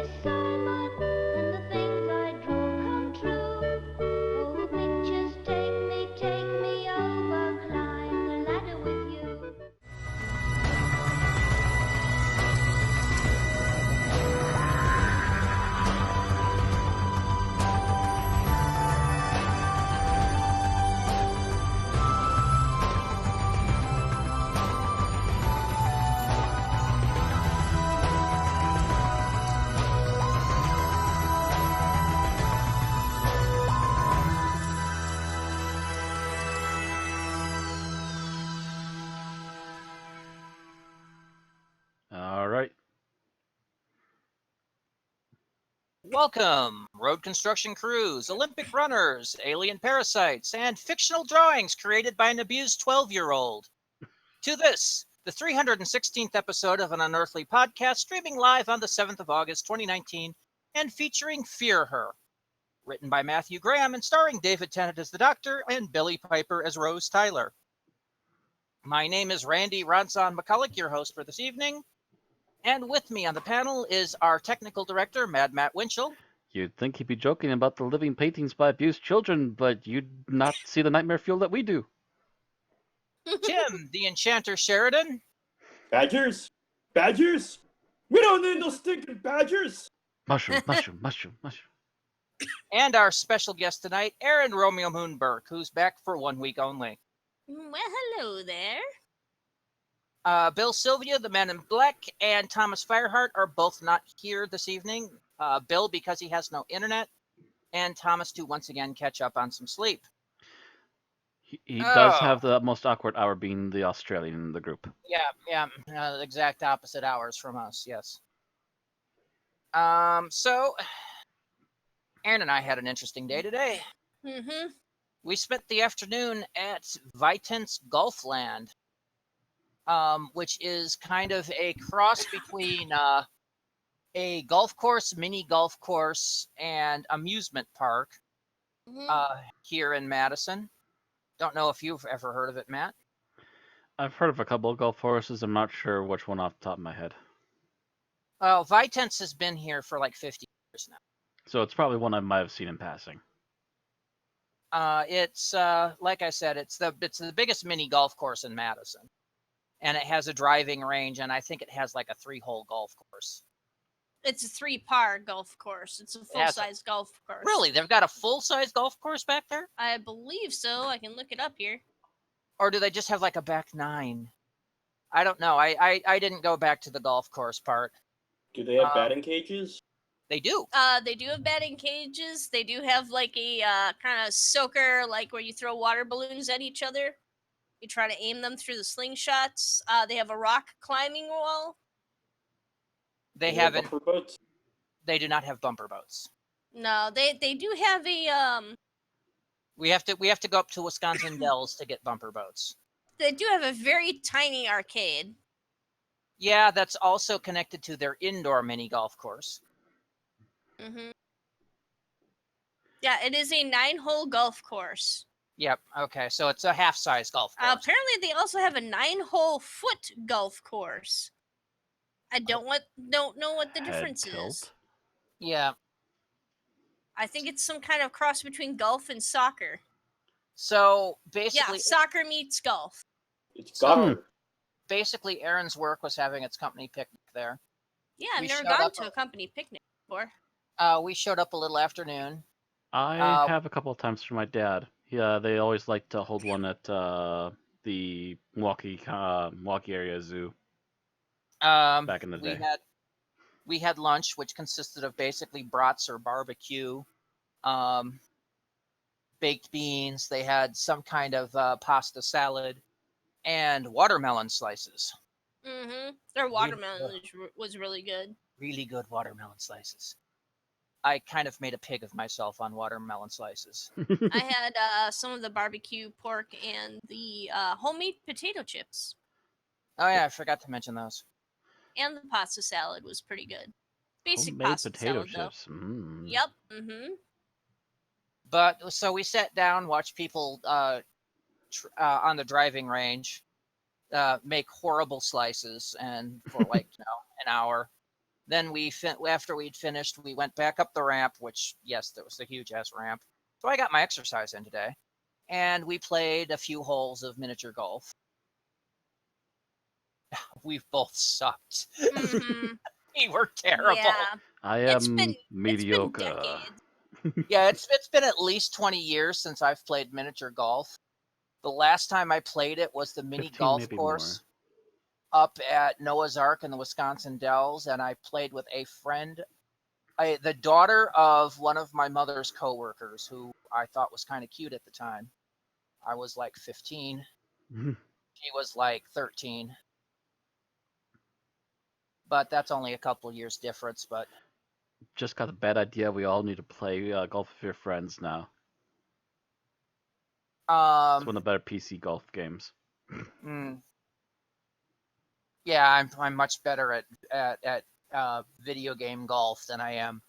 is Simon, and the things I draw come true. Oh, pictures take me over, climb the ladder with you. All right. Welcome, road construction crews, Olympic runners, alien parasites, and fictional drawings created by an abused 12-year-old. To this, the 316th episode of an Unearthly Podcast, streaming live on the 7th of August, 2019, and featuring Fear Her. Written by Matthew Graham and starring David Tennant as the Doctor and Billy Piper as Rose Tyler. My name is Randy Ronson McCulloch, your host for this evening. And with me on the panel is our technical director, Mad Matt Winchell. You'd think he'd be joking about the living paintings by abused children, but you'd not see the nightmare fuel that we do. Tim, the Enchanter Sheridan. Badgers? Badgers? We don't need no stinking badgers! Mushroom, mushroom, mushroom, mushroom. And our special guest tonight, Aaron Romeo Moonberg, who's back for 1 week only. Well, hello there. Bill Sylvia, the Man in Black, and Thomas Fireheart are both not here this evening. Bill, because he has no internet, and Thomas to once again catch up on some sleep. He does have the most awkward hour being the Australian in the group. Yeah, exact opposite hours from us, yes. So, Aaron and I had an interesting day today. Mm-hmm. We spent the afternoon at Vitens Golfland, which is kind of a cross between a golf course, mini golf course, and amusement park here in Madison. Don't know if you've ever heard of it, Matt. I've heard of a couple of golf courses. I'm not sure which one off the top of my head. Well, Vitens has been here for like 50 years now. So it's probably one I might have seen in passing. It's like I said, it's the biggest mini golf course in Madison, and it has a driving range, and I think it has like a 3-hole golf course. It's a 3-par golf course. It's a full-size golf course. Really? They've got a full-size golf course back there? I believe so. I can look it up here. Or do they just have like a back 9? I don't know. I didn't go back to the golf course part. Do they have batting cages? They do. They do have batting cages. They do have like a kind of soaker, like where you throw water balloons at each other. You try to aim them through the slingshots. They have a rock climbing wall. They Do have haven't. bumper boats? They do not have bumper boats. No, they do have a We have to go up to Wisconsin Dells to get bumper boats. they do have a very tiny arcade. Yeah, that's also connected to their indoor mini golf course. Mm-hmm. Yeah, it is a 9-hole golf course. Yep. Okay, so it's a half-size golf course. Apparently, they also have a 9-hole foot golf course. I don't know what the Head difference tilt. is. Yeah. I think it's some kind of cross between golf and soccer. So Yeah, basically, soccer meets golf. It's golfer. basically, Aaron's work was having its company picnic there. Yeah, I've We never showed gone up to a company picnic before. We showed up a little afternoon. I have a couple of times for my dad. Yeah, they always like to hold one at the Milwaukee area zoo back in the day. We had lunch, which consisted of basically brats or barbecue, baked beans. They had some kind of pasta salad and watermelon slices. Mm-hmm. Their watermelon was really good. Really good watermelon slices. I kind of made a pig of myself on watermelon slices. I had some of the barbecue pork and the homemade potato chips. Oh yeah, I forgot to mention those. And the pasta salad was pretty good. Basic Homemade pasta potato salad, though. chips. Mm. Yep. Mm-hmm. But so we sat down, watched people on the driving range make horrible slices, and for like an hour, Then after we'd finished, we went back up the ramp, which, yes, there was a huge ass ramp. So I got my exercise in today. And we played a few holes of miniature golf. We've both sucked. Mm-hmm. We were terrible. Yeah. I It's am been mediocre. decades. Yeah, it's been at least 20 years since I've played miniature golf. The last time I played it was the mini 15, golf maybe course up at Noah's Ark in the Wisconsin Dells, and I played with a friend, the daughter of one of my mother's coworkers, who I thought was kind of cute at the time. I was like 15. She was like 13. But that's only a couple years difference. But Just got a bad idea. We all need to play golf with your friends now. It's one of the better PC golf games. Yeah, I'm much better at video game golf than I am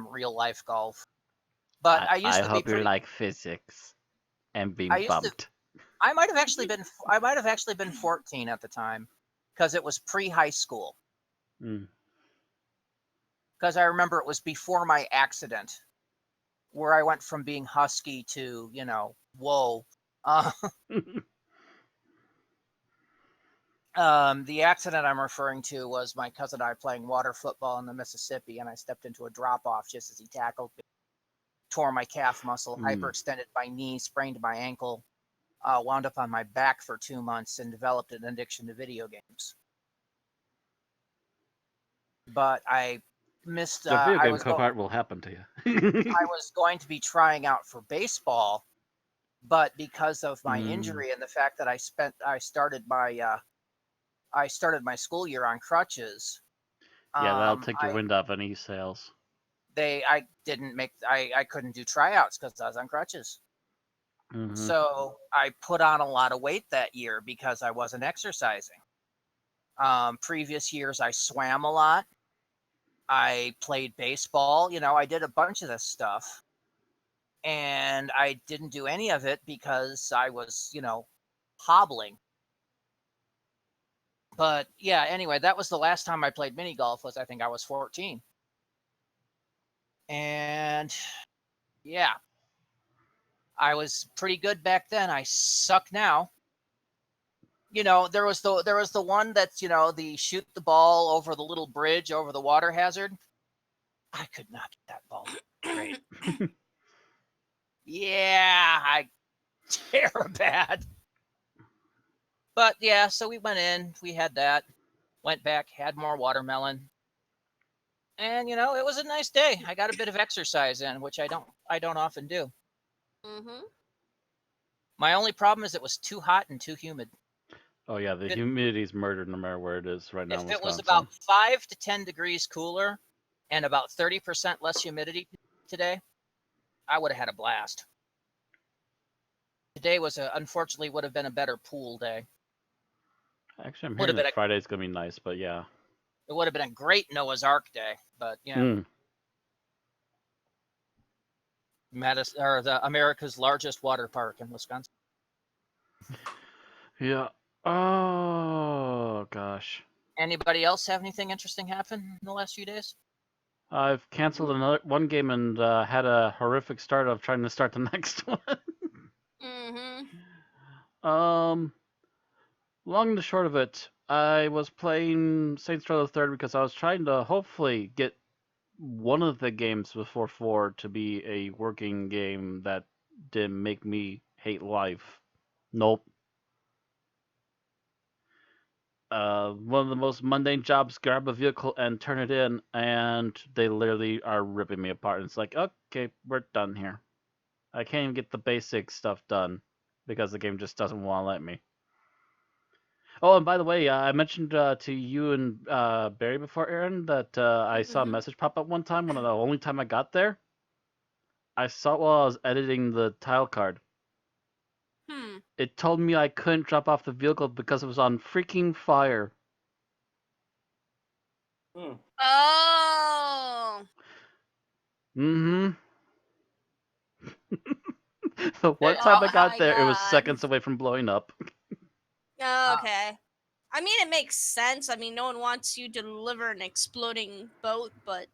real life golf. But I used to hope be you like physics and being I bumped. I might have actually been 14 at the time, because it was pre-high school. Because I remember it was before my accident, where I went from being husky to, whoa. The accident I'm referring to was my cousin and I playing water football in the Mississippi, and I stepped into a drop-off just as he tackled me. Tore my calf muscle, hyperextended my knee, sprained my ankle, wound up on my back for 2 months, and developed an addiction to video games. But I missed. The video game part will happen to you. I was going to be trying out for baseball, but because of my injury and the fact that I started my school year on crutches. Yeah, that'll take your wind off any sales. I couldn't do tryouts because I was on crutches. Mm-hmm. So I put on a lot of weight that year because I wasn't exercising. Previous years I swam a lot. I played baseball. I did a bunch of this stuff. And I didn't do any of it because I was, hobbling. But yeah, anyway, that was the last time I played mini golf. I think I was 14. And yeah, I was pretty good back then. I suck now. There was the one that's, the shoot the ball over the little bridge over the water hazard. I could not get that ball great. Yeah, I tear bad. But yeah, so we went in, we had that, went back, had more watermelon. And it was a nice day. I got a bit of exercise in, which I don't often do. Mm-hmm. My only problem is it was too hot and too humid. Oh yeah, the humidity's murdered no matter where it is right now. If it was about 5 to 10 degrees cooler and about 30% less humidity today, I would have had a blast. Today unfortunately would have been a better pool day. Actually, I'm hearing that Friday's gonna be nice, but yeah. It would have been a great Noah's Ark day, but yeah. America's largest water park in Wisconsin. Yeah. Oh gosh. Anybody else have anything interesting happen in the last few days? I've canceled one game and had a horrific start of trying to start the next one. Long and the short of it, I was playing Saints Row the Third because I was trying to hopefully get one of the games before 4 to be a working game that didn't make me hate life. Nope. One of the most mundane jobs, grab a vehicle and turn it in, and they literally are ripping me apart. And it's like, okay, we're done here. I can't even get the basic stuff done because the game just doesn't want to let me. Oh, and by the way, I mentioned to you and Barry before, Aaron, that I saw a message pop up one time, the only time I got there. I saw it while I was editing the tile card. It told me I couldn't drop off the vehicle because it was on freaking fire. Oh. The one time I got there, it was seconds away from blowing up. Oh, okay. I mean, it makes sense. I mean, no one wants you to deliver an exploding boat, but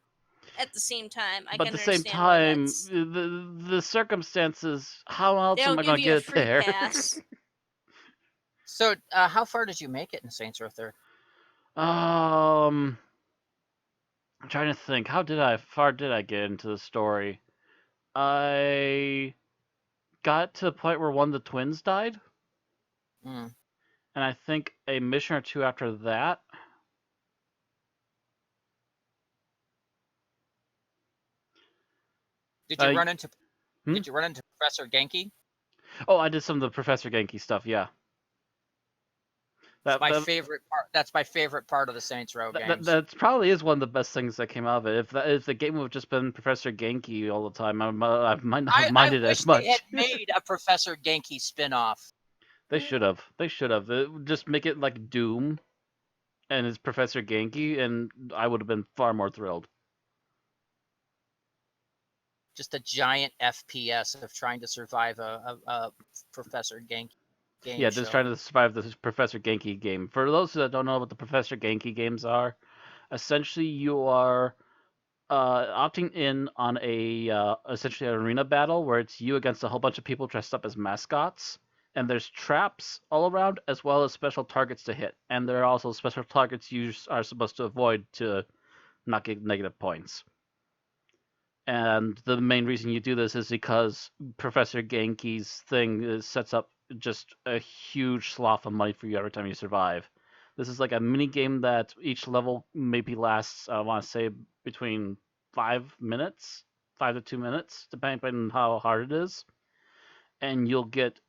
at the same time, I But can at the same understand why time, that's. the circumstances, how They else am don't I give going to you a get it free there? pass. So, how far did you make it in Saints Row Third? I'm trying to think. Far did I get into the story? I got to the point where one of the twins died, Hmm. and I think a mission or two after that. Did you Uh, run into hmm? Did you run into Professor Genki? Oh, I did some of the Professor Genki stuff. Yeah, It's that my that favorite part. That's my favorite part of the Saints Row games. that probably is one of the best things that came out of it. If the game would have just been Professor Genki all the time, I might not have I minded it wish as they had much. made a Professor Genki spin-off. They should have. They should have. Just make it like Doom, and it's Professor Genki, and I would have been far more thrilled. Just a giant FPS of trying to survive a Professor Genki game Yeah, just show. trying to survive this Professor Genki game. For those that don't know what the Professor Genki games are, essentially you are opting in on a essentially an arena battle where it's you against a whole bunch of people dressed up as mascots, and there's traps all around as well as special targets to hit, and there are also special targets you are supposed to avoid to not get negative points. And the main reason you do this is because Professor Genki's thing sets up just a huge slough of money for you every time you survive. This is like a mini game that each level maybe lasts, I want to say, between 5 minutes, 5 to 2 minutes, depending on how hard it is. And you'll get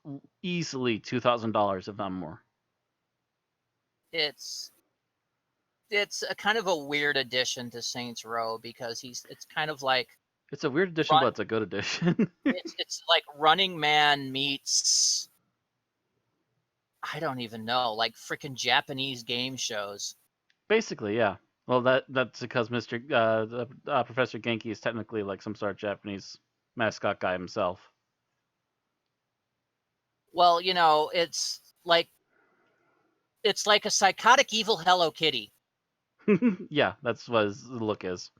easily $2,000 if not more. It's it's a kind of a weird addition to Saints Row because it's kind of like It's a weird addition, run. but it's a good addition. It's like Running Man meets I don't even know, like freaking Japanese game shows. Basically, yeah. Well, that's because Mr. Professor Genki is technically like some sort of Japanese mascot guy himself. Well, it's like a psychotic evil Hello Kitty. Yeah, that's what his look is.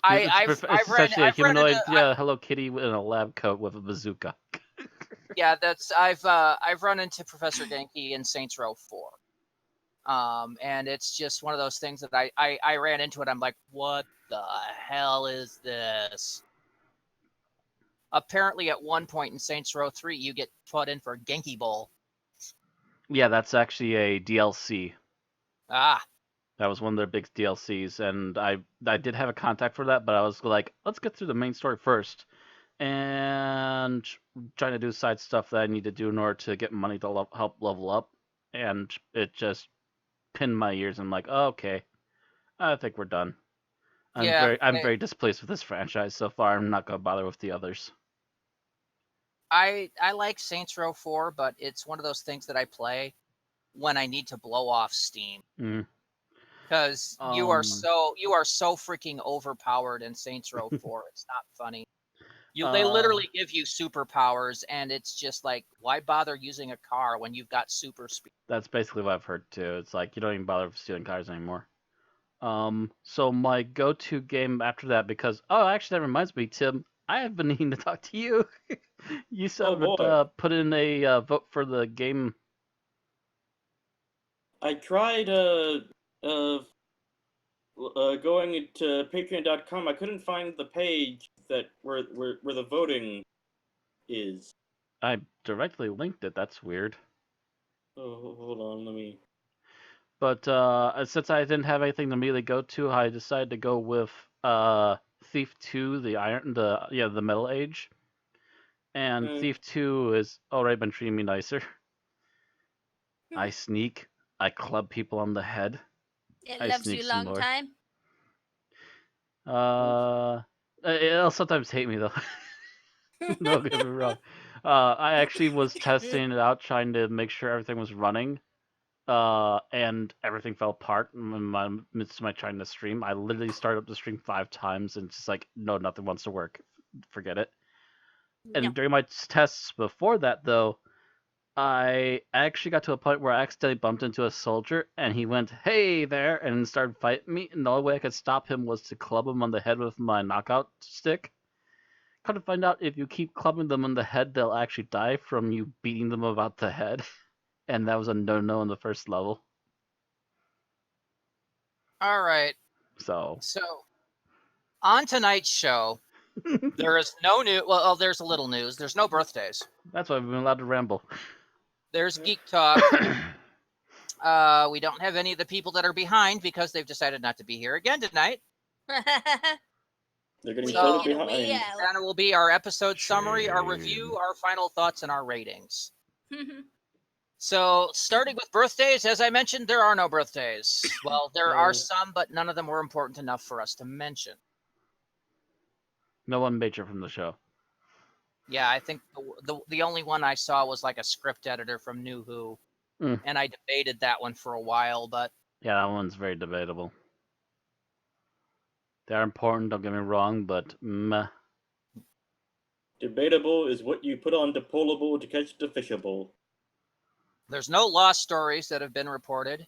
It's I've ran essentially a I've run into humanoid, yeah, Hello Kitty in a lab coat with a bazooka. yeah, that's I've run into Professor Genki in Saints Row 4. And it's just one of those things that I ran into it. I'm like, what the hell is this? Apparently, at one point in Saints Row 3, you get put in for a Genki Bowl. Yeah, that's actually a DLC. Ah, That was one of their big DLCs, and I did have a contact for that, but I was like, let's get through the main story first, and trying to do side stuff that I need to do in order to get money to help level up, and it just pinned my ears. I'm like, oh, okay, I think we're done. yeah. I'm very displeased with this franchise so far. I'm not gonna bother with the others. I like Saints Row 4, but it's one of those things that I play when I need to blow off steam. Mm. Because you are so freaking overpowered in Saints Row 4. It's not funny. They literally give you superpowers, and it's just like, why bother using a car when you've got super speed? That's basically what I've heard too. It's like you don't even bother with stealing cars anymore. So my go-to game after that, because actually that reminds me, Tim, I have been needing to talk to you. You said Oh, would boy. put in a vote for the game. I tried going to patreon.com. I couldn't find the page that where the voting is. I directly linked it. That's weird. Oh, hold on, let me. But since I didn't have anything to immediately go to, I decided to go with Thief 2, the Metal Age. And Hmm. Thief 2 has already been treating me nicer. I sneak. I club people on the head. It I loves sneak you some long more. time. It'll sometimes hate me though. Don't get me wrong. I actually was testing it out, trying to make sure everything was running. And everything fell apart in my midst of my trying to stream. I literally started up the stream 5 times, and it's just like, no, nothing wants to work. Forget it. No. And during my tests before that, though, I actually got to a point where I accidentally bumped into a soldier, and he went, "Hey there," and started fighting me. And the only way I could stop him was to club him on the head with my knockout stick. Come to find out, if you keep clubbing them on the head, they'll actually die from you beating them about the head. And that was a no-no in the first level. All right. So, So on tonight's show, there is no news. Well, there's a little news. There's no birthdays. that's why I've been allowed to ramble. There's Geek Talk. We don't have any of the people that are behind because they've decided not to be here again tonight. They're getting So- further Way behind. out. And it will be our episode summary, our review, our final thoughts, and our ratings. So, starting with birthdays, as I mentioned, there are no birthdays. Well, there are some, but none of them were important enough for us to mention. No one major from the show. Yeah, I think the only one I saw was like a script editor from New Who, Mm. and I debated that one for a while, but Yeah, that one's very debatable. They're important, don't get me wrong, but meh. Debatable is what you put on the pullable to catch the fishable. there's no lost stories that have been reported,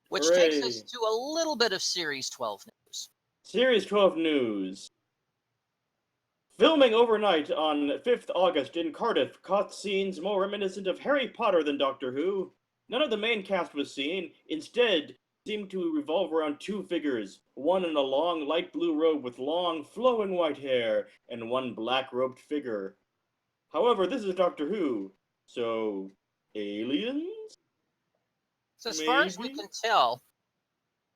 which takes us Hooray. to a little bit of Series 12 news. Series 12 news. Filming overnight on 5th August in Cardiff caught scenes more reminiscent of Harry Potter than Doctor Who. None of the main cast was seen. Instead, seemed to revolve around two figures, one in a long light blue robe with long flowing white hair, and one black robed figure. However, this is Doctor Who, so aliens? So as far as we Maybe? can tell,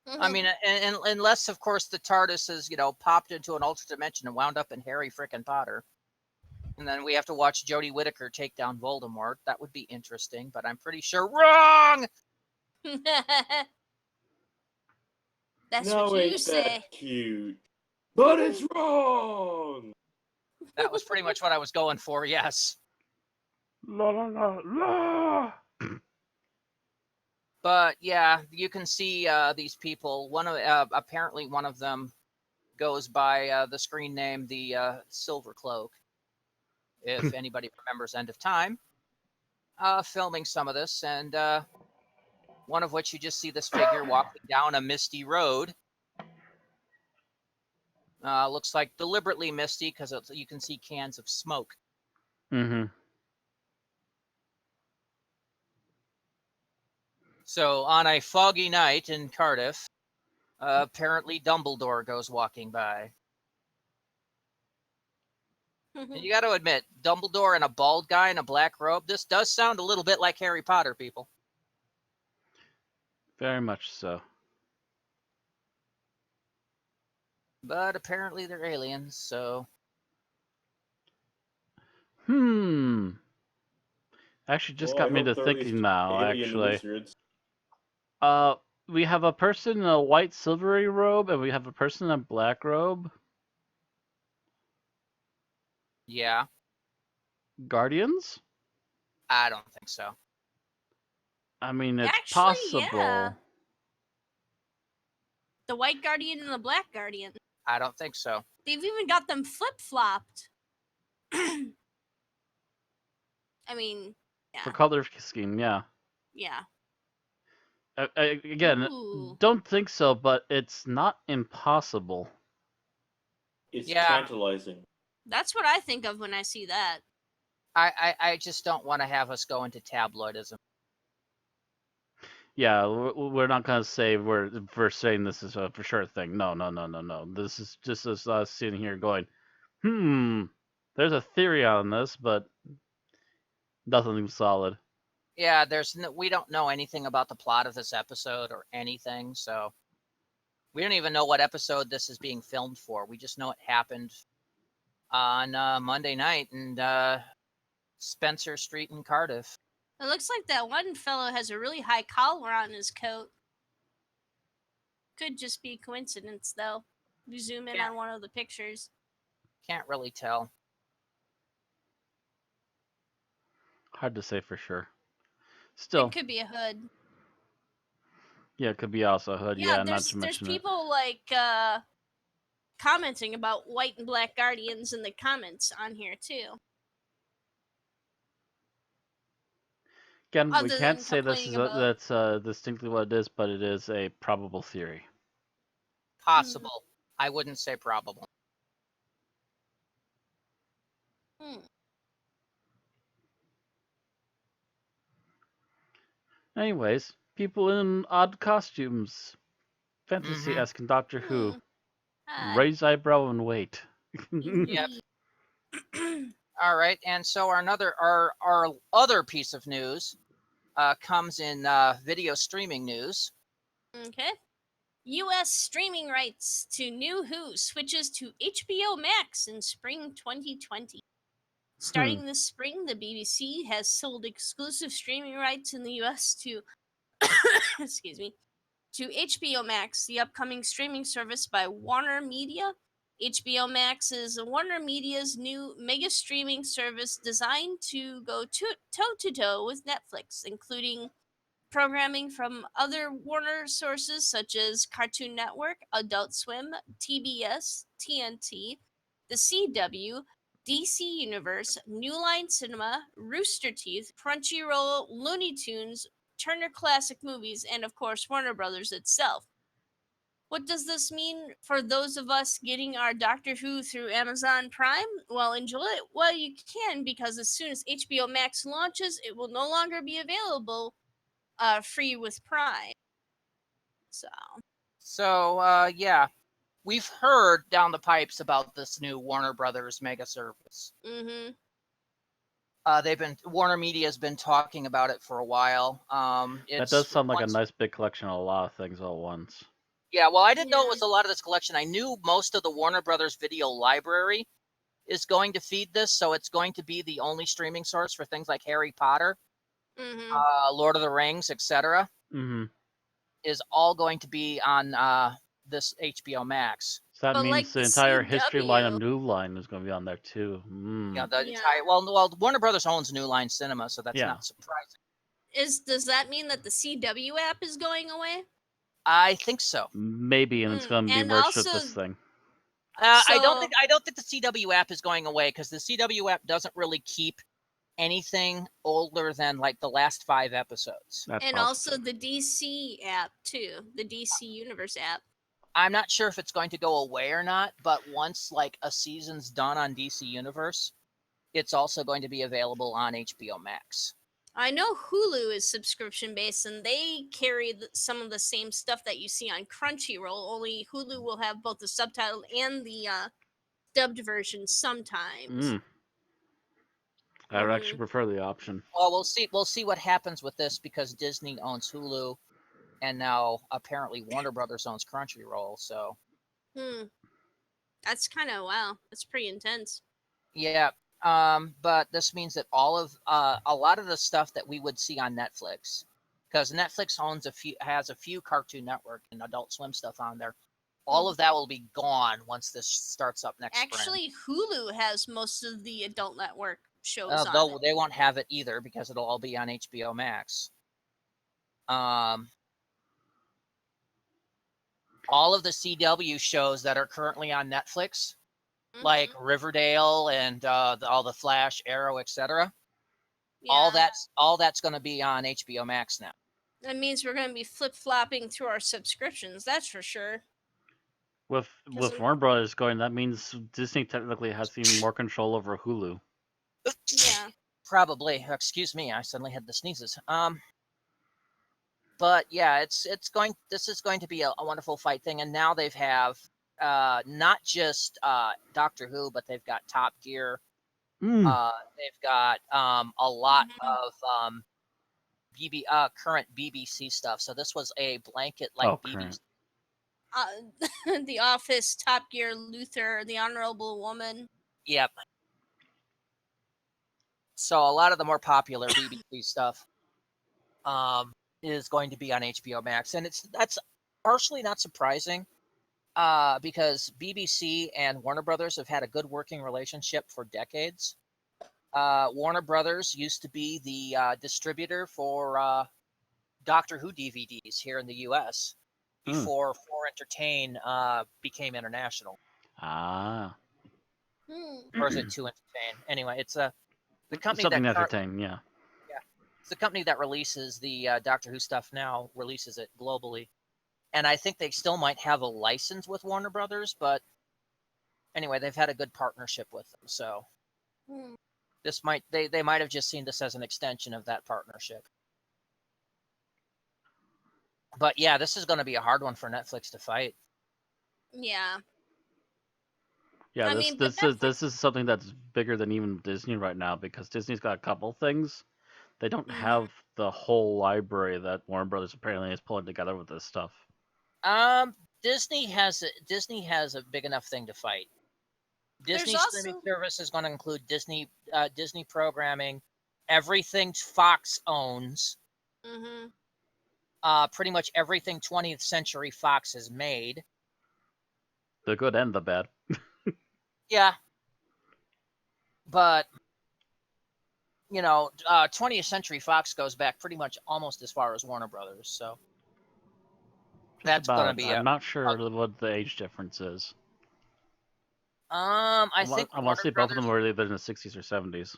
I mean, and unless of course the TARDIS is, popped into an alternate dimension and wound up in Harry frickin' Potter, and then we have to watch Jodie Whittaker take down Voldemort. That would be interesting, but I'm pretty sure wrong. That's Now what you ain't say. that cute? But it's wrong! That was pretty much what I was going for. Yes, La la la la! but yeah, you can see these people. Apparently one of them goes by the screen name the Silver Cloak. If anybody remembers End of Time, filming some of this, and one of which you just see this figure walking down a misty road. Looks like deliberately misty because you can see cans of smoke. Mm-hmm. So on a foggy night in Cardiff, apparently Dumbledore goes walking by. And you got to admit, Dumbledore and a bald guy in a black robe, this does sound a little bit like Harry Potter, people. Very much so. But apparently they're aliens, so Actually, just Well, got I me hope to they're at thinking least now, alien actually. wizards. We have a person in a white silvery robe, and we have a person in a black robe. yeah, Guardians? I don't think so. I mean, it's Actually, possible. yeah. The White Guardian and the Black Guardian. I don't think so. They've even got them flip-flopped. I mean, For yeah. color scheme, yeah. Yeah. Again, Ooh. don't think so, but it's not impossible. It's Yeah. tantalizing. That's what I think of when I see that. I just don't want to have us go into tabloidism. Yeah, we're not gonna say we're saying this is a for sure thing. No. This is just us sitting here going, there's a theory on this, but nothing solid. Yeah, we don't know anything about the plot of this episode or anything, so we don't even know what episode this is being filmed for. We just know it happened on Monday night in Spencer Street in Cardiff. It looks like that one fellow has a really high collar on his coat. Could just be coincidence, though. You zoom in Yeah. on one of the pictures. Can't really tell. Hard to say for sure. Still, It could be a hood. yeah, it could be also a hood. Yeah, not there's to mention people like commenting about white and black guardians in the comments on here too. Again, we Other can't than say complaining that's distinctly what it is, but it is a probable theory. Possible. I wouldn't say probable. Hmm. Anyways, people in odd costumes, fantasy-esque in Doctor Who. Odd. Raise eyebrow and wait. Yep. Indeed. All right, and so our other piece of news comes in video streaming news. Okay. U.S. streaming rights to New Who switches to HBO Max in spring 2020. Starting this spring, the BBC has sold exclusive streaming rights in the U.S. to, excuse me, to HBO Max, the upcoming streaming service by Warner Media. HBO Max is Warner Media's new mega streaming service designed to go toe to toe with Netflix, including programming from other Warner sources such as Cartoon Network, Adult Swim, TBS, TNT, the CW, DC Universe, New Line Cinema, Rooster Teeth, Crunchyroll, Looney Tunes, Turner Classic Movies, and of course Warner Brothers itself. What does this mean for those of us getting our Doctor Who through Amazon Prime? Well, enjoy it while you can, because as soon as HBO Max launches, it will no longer be available free with Prime. So yeah, we've heard down the pipes about this new Warner Brothers mega service. Mm-hmm. Warner Media's been talking about it for a while. That does sound like a nice big collection of a lot of things all at once. Yeah, well, I didn't know it was a lot of this collection. I knew most of the Warner Brothers video library is going to feed this, so it's going to be the only streaming source for things like Harry Potter, Lord of the Rings, etc. Is all going to be on this HBO Max. So that But means like the the entire history line of CW. New Line is going to be on there too. Yeah, the entire well, Warner Brothers owns New Line Cinema, so that's Yeah. not surprising. Does that mean that the CW app is going away? I think so. Maybe, and it's going to be and merged with also- this thing. I don't think the CW app is going away, because the CW app doesn't really keep anything older than like the last 5 episodes. That's And possible. also the DC app too, the DC Universe app. I'm not sure if it's going to go away or not, but once like a season's done on DC Universe, it's also going to be available on HBO Max. I know Hulu is subscription based, and they carry some of the same stuff that you see on Crunchyroll. Only Hulu will have both the subtitled and the dubbed version sometimes. I would actually prefer the option. Well, we'll see what happens with this, because Disney owns Hulu, and now apparently Warner Brothers owns Crunchyroll. So That's kind of wow. That's pretty intense. yeah. But this means that all of a lot of the stuff that we would see on Netflix, because Netflix has a few Cartoon Network and Adult Swim stuff on there. All of that will be gone once this starts up next spring. Actually, Hulu has most of the Adult Network shows on Though it. they won't have it either, because it'll all be on HBO Max. All of the CW shows that are currently on Netflix, like Riverdale and all the Flash, Arrow, etc. All that's going to be on HBO Max now. That means we're going to be flip-flopping through our subscriptions, that's for sure. With Warner Brothers going, that means Disney technically has even more control over Hulu. Yeah. Probably. Excuse me, I suddenly had the sneezes. But yeah, this is going to be a wonderful fight thing, and now they have not just Doctor Who, but they've got Top Gear. They've got a lot of current BBC stuff. So this was a blanket BBC. Current. The Office, Top Gear, Luther, The Honorable Woman. Yep. So a lot of the more popular BBC stuff is going to be on HBO Max, and that's partially not surprising, because BBC and Warner Brothers have had a good working relationship for decades. Warner Brothers used to be the distributor for Doctor Who DVDs here in the U.S. before For Entertain became international. Ah. Or is it To Entertain? Anyway, it's the company Something that Entertain, yeah. the company that releases the Doctor Who stuff now, releases it globally. And I think they still might have a license with Warner Brothers, but anyway, they've had a good partnership with them. So Hmm. this might they might have just seen this as an extension of that partnership. But yeah, this is going to be a hard one for Netflix to fight. Yeah. Yeah, I this mean, but this is something that's bigger than even Disney right now because Disney's got a couple things. They don't Mhm. have the whole library that Warner Brothers apparently is pulling together with this stuff. Disney has a big enough thing to fight. There's Disney streaming also service is going to include Disney programming, everything Fox owns, Mhm. pretty much everything 20th Century Fox has made. The good and the bad. Yeah, but 20th Century Fox goes back pretty much almost as far as Warner Brothers, so Just that's going to about. be I'm not sure what the age difference is. I think I want Warner to say both of them Brothers. were either in the 60s or 70s.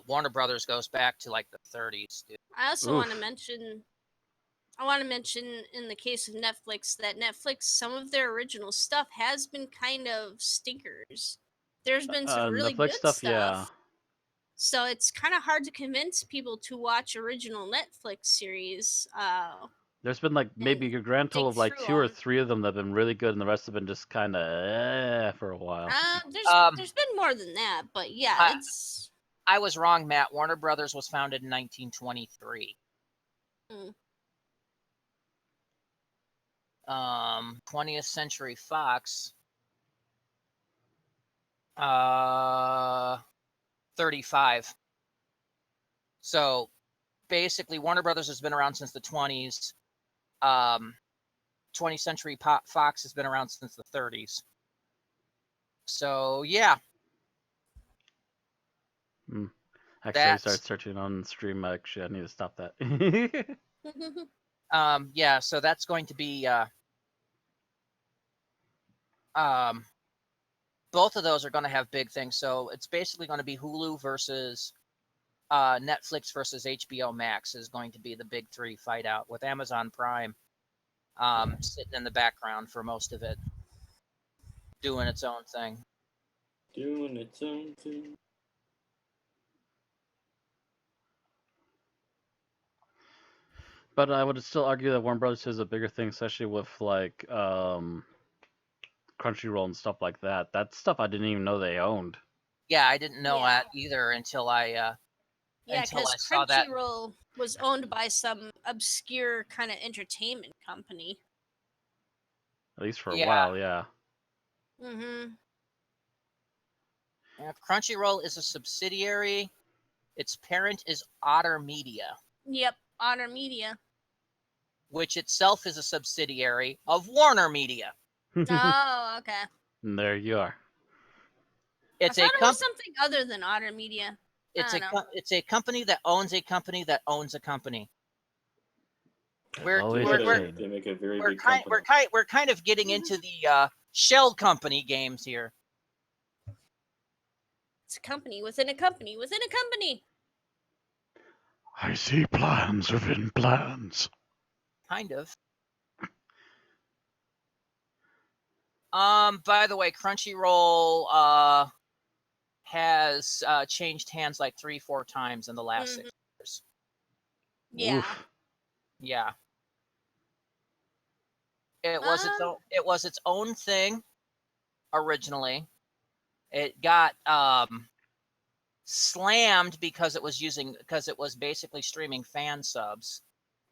Warner Brothers goes back to like the 30s, dude. I also want to Oof. mention. I want to mention in the case of Netflix that Netflix, some of their original stuff has been kind of stinkers. There's been some really Netflix good stuff, yeah. stuff. So it's kind of hard to convince people to watch original Netflix series There's been like and maybe a grand total dig of like through 2 or them. 3 of them that have been really good, and the rest have been just kind of for a while. There's been more than that, but yeah, I, it's I was wrong, Matt. Warner Brothers was founded in 1923. mm, 20th Century Fox, 35. So basically, Warner Brothers has been around since the 20s. 20th Century Fox has been around since the 30s. So yeah, Actually, I started that's searching on stream. Actually, I need to stop that. yeah. So that's going to be both of those are going to have big things. So it's basically going to be Hulu versus Netflix versus HBO Max is going to be the big three fight out, with Amazon Prime sitting in the background for most of it, doing its own thing. Doing its own thing. But I would still argue that Warner Brothers is a bigger thing, especially with like Crunchyroll and stuff like that. That stuff I didn't even know they owned. Yeah, I didn't know Yeah. that either until I yeah, until I because saw that. Crunchyroll was owned by some obscure kind of entertainment company. At least for a Yeah. while, yeah. Mm-hmm. Crunchyroll is a subsidiary. Its parent is Otter Media, Yep, Otter Media. which itself is a subsidiary of Warner Media. Oh, okay. And there you are. It's I a thought it was something other than Otter Media. it's I a don't know. it's a company that owns a company that owns a company. We're Always we're a we're, change. They make a very we're big kind company. we're kind of getting into the shell company games here. It's a company within a company within a company. I see plans within plans. Kind of. By the way, Crunchyroll has changed hands like 3-4 times in the last 6 years. Yeah. Oof. Yeah. It was its own thing originally. It got slammed because it was basically streaming fan subs.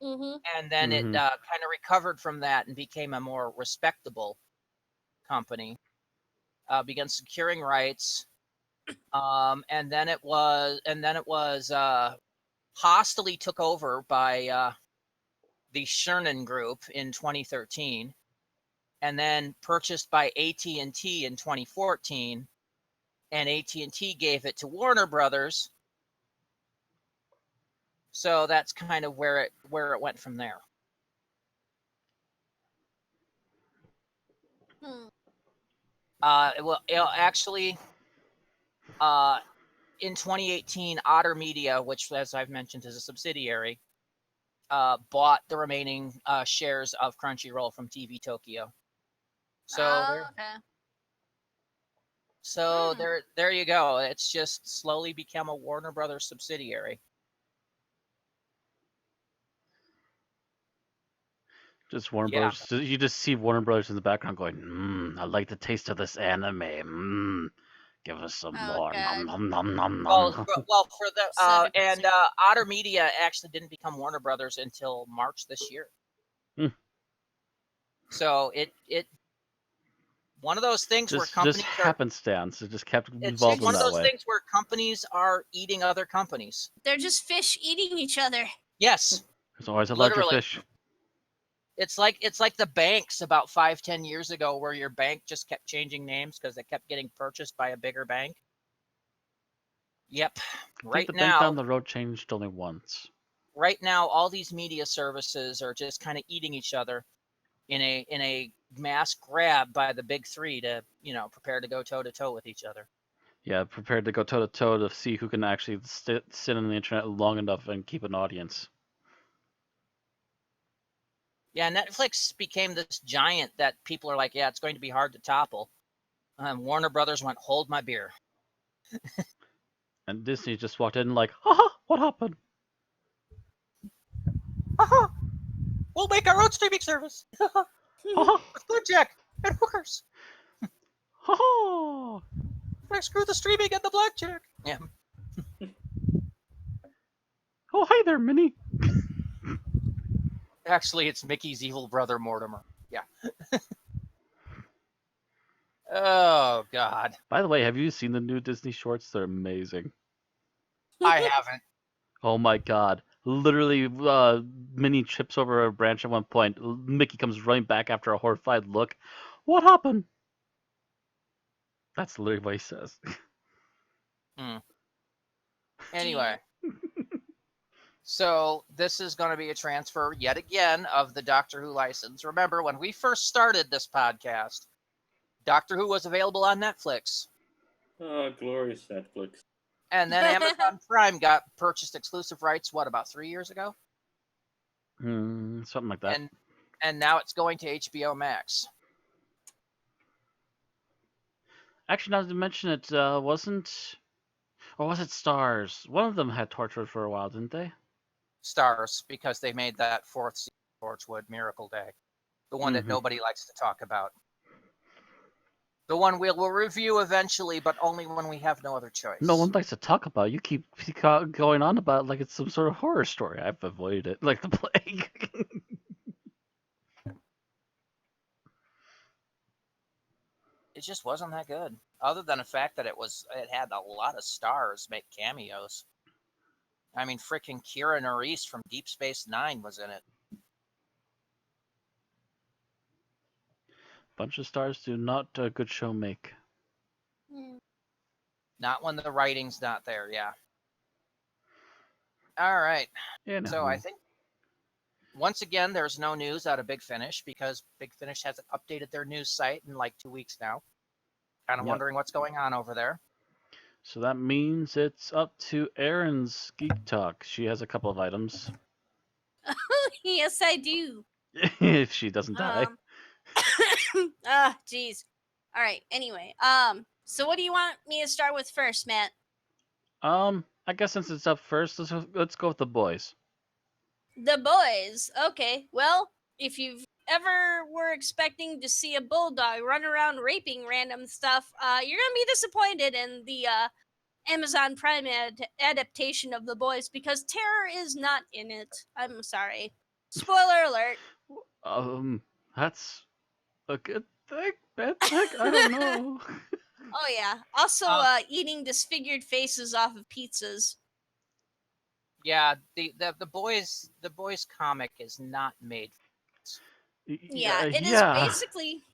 Mm-hmm. And then it Mhm. kind of recovered from that and became a more respectable company. Began securing rights, and then it was hostily took over by the Sherman Group in 2013, and then purchased by AT&T in 2014, and AT&T gave it to Warner Brothers. So that's kind of where it went from there. Hmm. It'll actually in 2018, Otter Media, which, as I've mentioned, is a subsidiary, bought the remaining shares of Crunchyroll from TV Tokyo. So Oh, there, okay. so Hmm. there you go. It's just slowly become a Warner Brothers subsidiary. Just Warner Yeah. Brothers. You just see Warner Brothers in the background going, I like the taste of this anime. Give us some Oh more. god. Nom, nom, nom, nom, Well, nom. for the So and depressing. Otter Media actually didn't become Warner Brothers until March this year. Hmm. So it one of those things where Just companies are happenstance. It just kept it's just evolving one of that those way. things where companies are eating other companies. They're just fish eating each other. Yes, There's always a larger literally. fish. It's like the banks about 5-10 years ago, where your bank just kept changing names because they kept getting purchased by a bigger bank. Yep. I think Right the bank down now, the road changed only once. all these media services are just kind of eating each other in a mass grab by the big three to prepare to go toe to toe with each other. Yeah, prepared to go toe to toe to see who can actually sit on the internet long enough and keep an audience. Yeah, Netflix became this giant that people are like, yeah, it's going to be hard to topple. Warner Brothers went, hold my beer. And Disney just walked in like, haha, what happened? Haha, we'll make our own streaming service Haha, with blackjack and hookers. haha. Screw the streaming and the blackjack. Yeah. Oh, hi there, Minnie. Actually, it's Mickey's evil brother, Mortimer. Yeah. Oh, God. By the way, have you seen the new Disney shorts? They're amazing. I haven't. Oh my god. Literally, Minnie trips over a branch at one point. Mickey comes running back after a horrified look. What happened? That's literally what he says. Anyway. So this is going to be a transfer yet again of the Doctor Who license. Remember, when we first started this podcast, Doctor Who was available on Netflix. Oh, glorious Netflix. And then Amazon Prime got purchased exclusive rights, about 3 years ago? Something like that. And now it's going to HBO Max. Actually, now that you mention it, wasn't... Or was it Stars? One of them had Torchwood for a while, didn't they? Stars, because they made that fourth season of Torchwood, Miracle Day. The one that nobody likes to talk about. The one we'll review eventually, but only when we have no other choice. No one likes to talk about it. You keep going on about it like it's some sort of horror story. I've avoided it like the plague. It just wasn't that good. Other than the fact that it had a lot of stars make cameos. I mean, freaking Kira Nerys from Deep Space Nine was in it. Bunch of stars do not a good show make. Not when the writing's not there, yeah. All right. Yeah, So I think, once again, there's no news out of Big Finish because Big Finish hasn't updated their news site in like 2 weeks now. Kind of wondering what's going on over there. So that means it's up to Erin's Geek Talk. She has a couple of items. Yes, I do. If she doesn't die. Jeez. All right. Anyway, so what do you want me to start with first, Matt? I guess since it's up first, let's go with the boys. The boys. Okay. Well, if you've ever were expecting to see a bulldog run around raping random stuff, you're gonna be disappointed in the Amazon Prime adaptation of The Boys because terror is not in it. I'm sorry. Spoiler alert. That's a good thing, bad thing. I don't know. Oh yeah. Also, eating disfigured faces off of pizzas. Yeah, the boys comic is not made. Yeah, it is basically.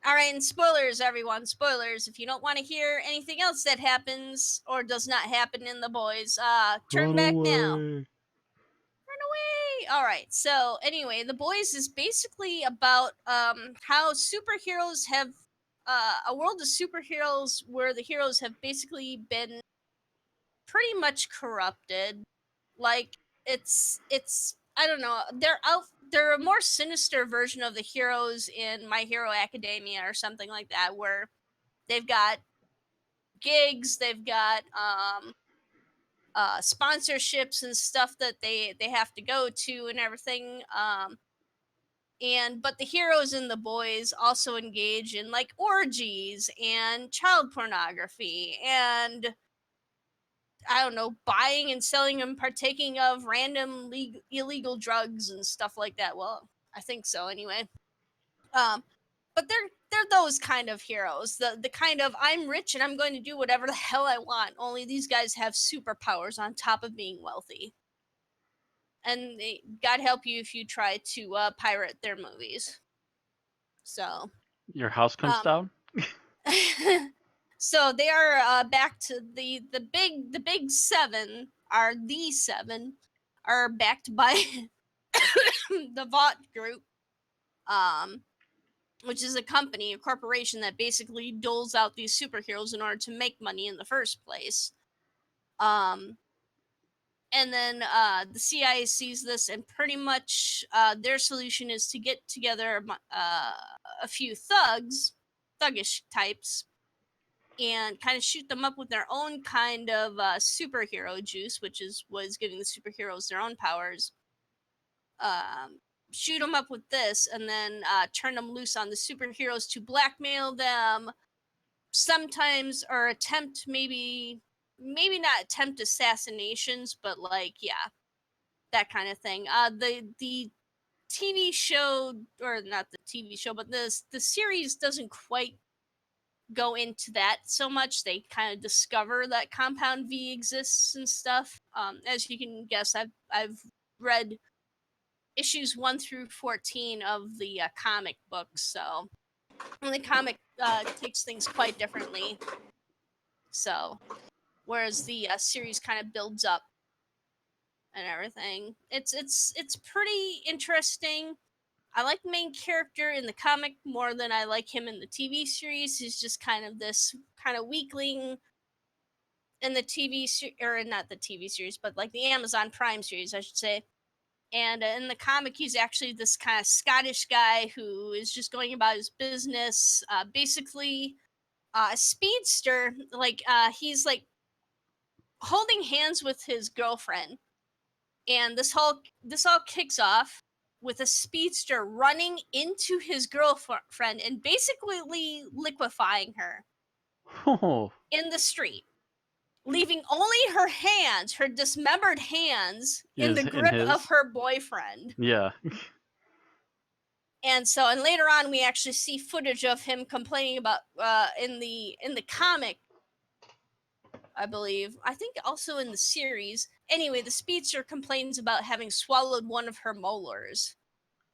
All right, and spoilers, everyone. Spoilers. If you don't want to hear anything else that happens or does not happen in The Boys, turn back now. Run away. All right. So anyway, The Boys is basically about how superheroes have a world of superheroes where the heroes have basically been pretty much corrupted. Like it's I don't know. They're a more sinister version of the heroes in My Hero Academia or something like that, where they've got gigs, they've got sponsorships and stuff that they have to go to and everything. But the heroes and the boys also engage in like orgies and child pornography and I don't know, buying and selling and partaking of random illegal drugs and stuff like that. Well, I think so anyway. But they're those kind of heroes. The kind of I'm rich and I'm going to do whatever the hell I want. Only these guys have superpowers on top of being wealthy. And God help you if you try to pirate their movies. So Your house comes Um, down. so they are back to the big seven are backed by the Vought Group, which is a corporation that basically doles out these superheroes in order to make money in the first place. And then the CIA sees this, and pretty much their solution is to get together a few thuggish types, and kind of shoot them up with their own kind of superhero juice, which was giving the superheroes their own powers. Shoot them up with this, and then turn them loose on the superheroes to blackmail them. Sometimes, or attempt maybe not attempt assassinations, but like that kind of thing. The TV show, or not the TV show, but the series doesn't quite go into that so much. They kind of discover that Compound V exists and stuff. As you can guess, I've read issues 1 through 14 of the comic books, so the comic takes things quite differently. So, whereas the series kind of builds up and everything, it's pretty interesting. I like the main character in the comic more than I like him in the TV series. He's just kind of this kind of weakling in the or not the TV series, but like the Amazon Prime series, I should say. And in the comic, he's actually this kind of Scottish guy who is just going about his business, basically a speedster. Like he's like holding hands with his girlfriend, and this all kicks off with a speedster running into his girlfriend and basically liquefying her Oh, in the street, leaving only her hands, her dismembered hands, in the in grip of his. her boyfriend. Yeah. And later on, we actually see footage of him complaining about in the comic, I believe. I think also in the series. Anyway, the speedster complains about having swallowed one of her molars.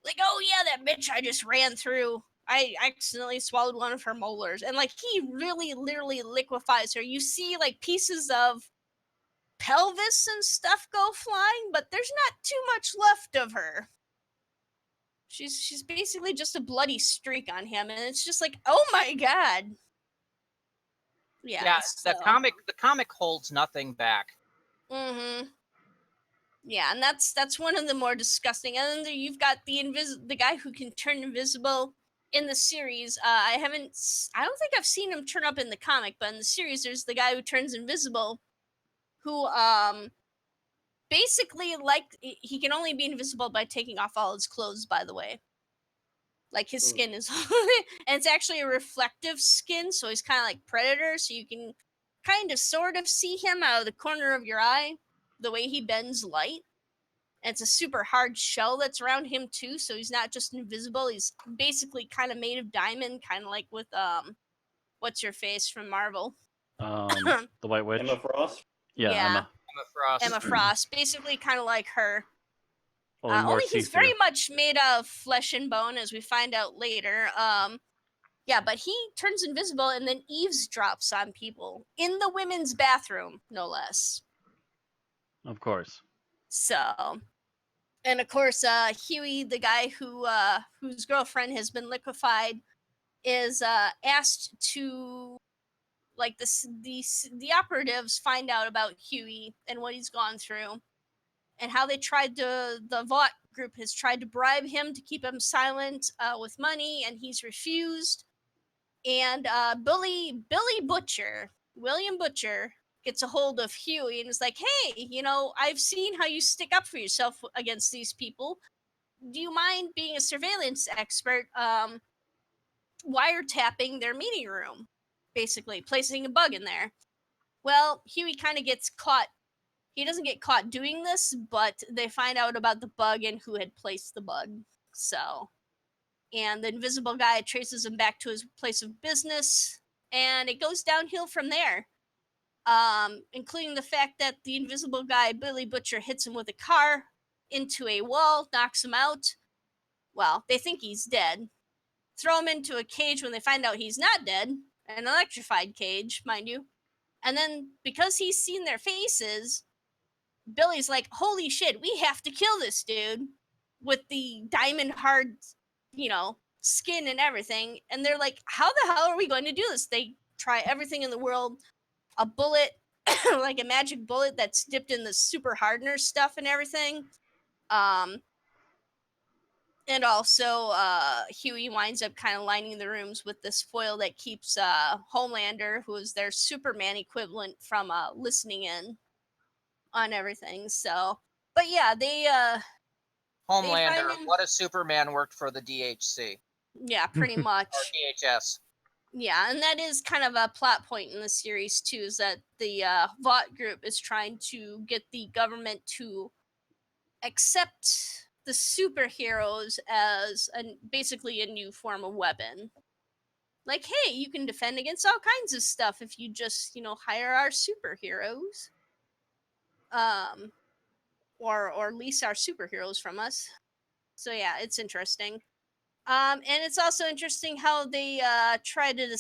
Like, oh yeah, that bitch I just ran through. I accidentally swallowed one of her molars. And like, he really literally liquefies her. You see like pieces of pelvis and stuff go flying, but there's not too much left of her. She's basically just a bloody streak on him, and it's just like, oh my god. Yeah. The comic holds nothing back. Mm-hmm. Yeah, and that's one of the more disgusting. And then you've got the guy who can turn invisible in the series. I don't think I've seen him turn up in the comic, but in the series, there's the guy who turns invisible, who basically, like, he can only be invisible by taking off all his clothes, by the way. Like, his skin is and it's actually a reflective skin, so he's kind of like Predator, so you can kind of sort of see him out of the corner of your eye, the way he bends light. And it's a super hard shell that's around him too, so he's not just invisible, he's basically kind of made of diamond, kind of like with what's her face from Marvel? The White Witch. Emma Frost. Yeah, Yeah. Emma. Emma Frost, basically kind of like her. Only more Only he's see-through. very much made of flesh and bone, as we find out later. Yeah, but he turns invisible and then eavesdrops on people in the women's bathroom, no less. Of course. So, and of course, Huey, the guy whose girlfriend has been liquefied, is asked to like the operatives find out about Huey and what he's gone through, and how they tried to the Vought group has tried to bribe him to keep him silent with money, and he's refused. And William Butcher, gets a hold of Huey and is like, "Hey, I've seen how you stick up for yourself against these people. Do you mind being a surveillance expert, wiretapping their meeting room, basically placing a bug in there?" Well, Huey kind of gets caught. He doesn't get caught doing this, but they find out about the bug and who had placed the bug. So, and the invisible guy traces him back to his place of business, and it goes downhill from there. Including the fact that the invisible guy, Billy Butcher, hits him with a car into a wall, knocks him out. Well, they think he's dead. Throw him into a cage when they find out he's not dead, an electrified cage, mind you. And then, because he's seen their faces, Billy's like, "Holy shit, we have to kill this dude with the diamond hard, skin and everything." And they're like, "How the hell are we going to do this?" They try everything in the world. A bullet, like a magic bullet that's dipped in the super hardener stuff and everything. And also, Huey winds up kind of lining the rooms with this foil that keeps Homelander, who is their Superman equivalent, from listening in on everything. So, but yeah, they Homelander, find him. what if Superman worked for the DHC Yeah, pretty much. or DHS? Yeah, and that is kind of a plot point in the series too, is that the Vought group is trying to get the government to accept the superheroes as basically a new form of weapon. Like, hey, you can defend against all kinds of stuff if you just, hire our superheroes. Or lease our superheroes from us. So yeah, it's interesting. And it's also interesting how they try to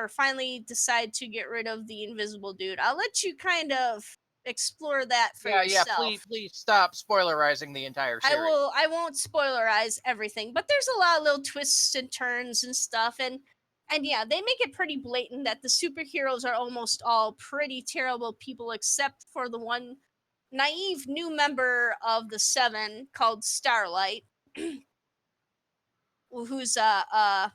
finally decide to get rid of the invisible dude. I'll let you kind of explore that for yourself. Please stop spoilerizing the entire series. I won't spoilerize everything, but there's a lot of little twists and turns and stuff, and yeah, they make it pretty blatant that the superheroes are almost all pretty terrible people, except for the one naive new member of the Seven called Starlight, who's a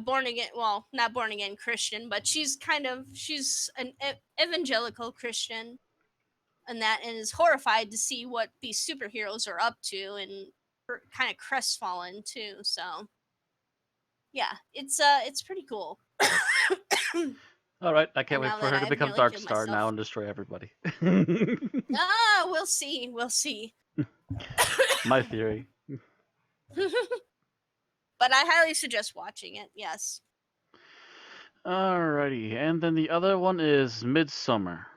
born again, well, not born again Christian, but she's an evangelical Christian, and is horrified to see what these superheroes are up to, and kind of crestfallen too. So yeah, it's pretty cool. All right, I can't And wait now for that her to I've become nearly killed Darkstar now myself. and destroy everybody. We'll see. My theory. But I highly suggest watching it. Yes. Alrighty, and then the other one is Midsummer.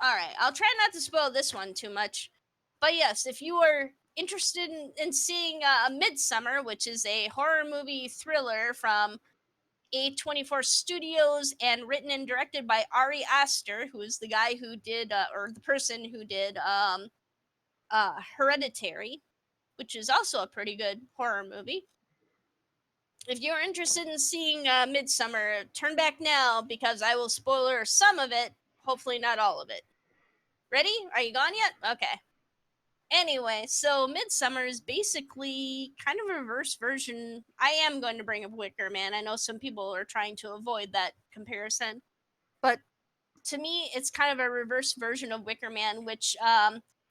All right. I'll try not to spoil this one too much. But yes, if you are interested in seeing Midsummer, which is a horror movie thriller from A24 Studios and written and directed by Ari Aster, who is the guy who did, or the person who did Hereditary, which is also a pretty good horror movie. If you're interested in seeing Midsummer, turn back now because I will spoiler some of it, hopefully not all of it. Ready? Are you gone yet? Okay. Anyway, so Midsummer is basically kind of a reverse version. I am going to bring up Wicker Man. I know some people are trying to avoid that comparison. But to me, it's kind of a reverse version of Wicker Man, which,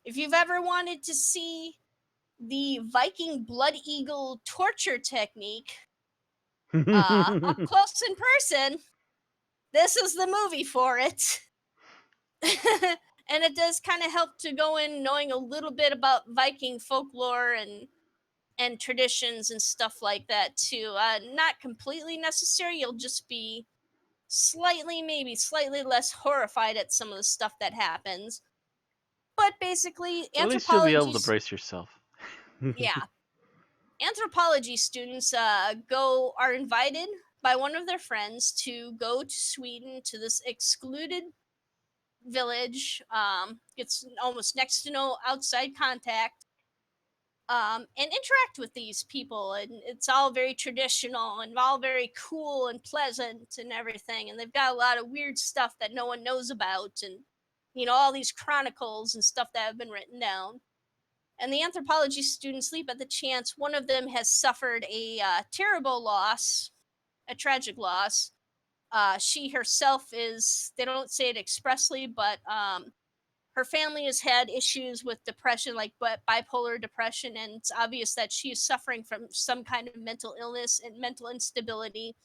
if you've ever wanted to see the Viking Blood Eagle torture technique up close in person, this is the movie for it. And it does kind of help to go in knowing a little bit about Viking folklore and traditions and stuff like that too. Not completely necessary. You'll just be maybe slightly less horrified at some of the stuff that happens. But basically, At least you'll be able to anthropology. brace yourself. Yeah. Anthropology students are invited by one of their friends to go to Sweden to this excluded village. It's almost next to no outside contact. and interact with these people. And it's all very traditional and all very cool and pleasant and everything. And they've got a lot of weird stuff that no one knows about, and all these chronicles and stuff that have been written down. And the anthropology students leap at the chance one of them has suffered a terrible loss, a tragic loss. She herself they don't say it expressly, but her family has had issues with depression, like bipolar depression, and it's obvious that she is suffering from some kind of mental illness and mental instability.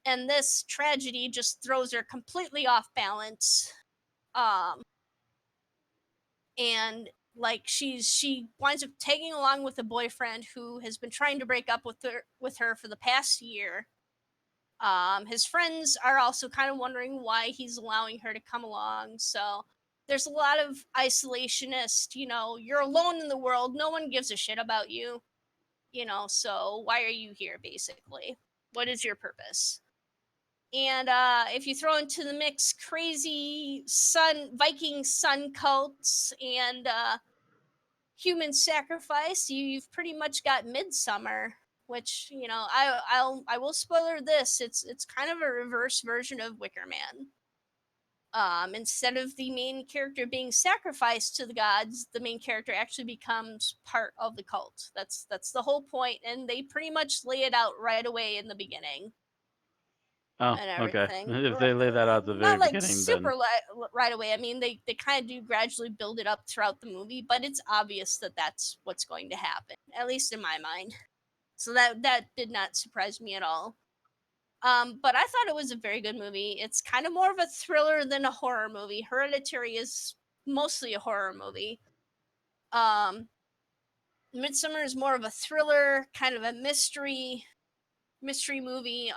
And this tragedy just throws her completely off balance. Um, and like she winds up tagging along with a boyfriend who has been trying to break up with her for the past year. His friends are also kind of wondering why he's allowing her to come along. So there's a lot of isolationist, you're alone in the world. No one gives a shit about you, so why are you here, basically? What is your purpose? And if you throw into the mix crazy Viking sun cults and human sacrifice, you've pretty much got Midsummer, which I will spoiler this. It's kind of a reverse version of Wicker Man. Instead of the main character being sacrificed to the gods, the main character actually becomes part of the cult. That's the whole point, and they pretty much lay it out right away in the beginning. Oh, And okay. everything. If they lay that out at the very Not like beginning, super then right away. I mean, they kind of do gradually build it up throughout the movie, but it's obvious that that's what's going to happen, at least in my mind. So that did not surprise me at all. But I thought it was a very good movie. It's kind of more of a thriller than a horror movie. Hereditary is mostly a horror movie. Midsummer is more of a thriller, kind of a mystery movie.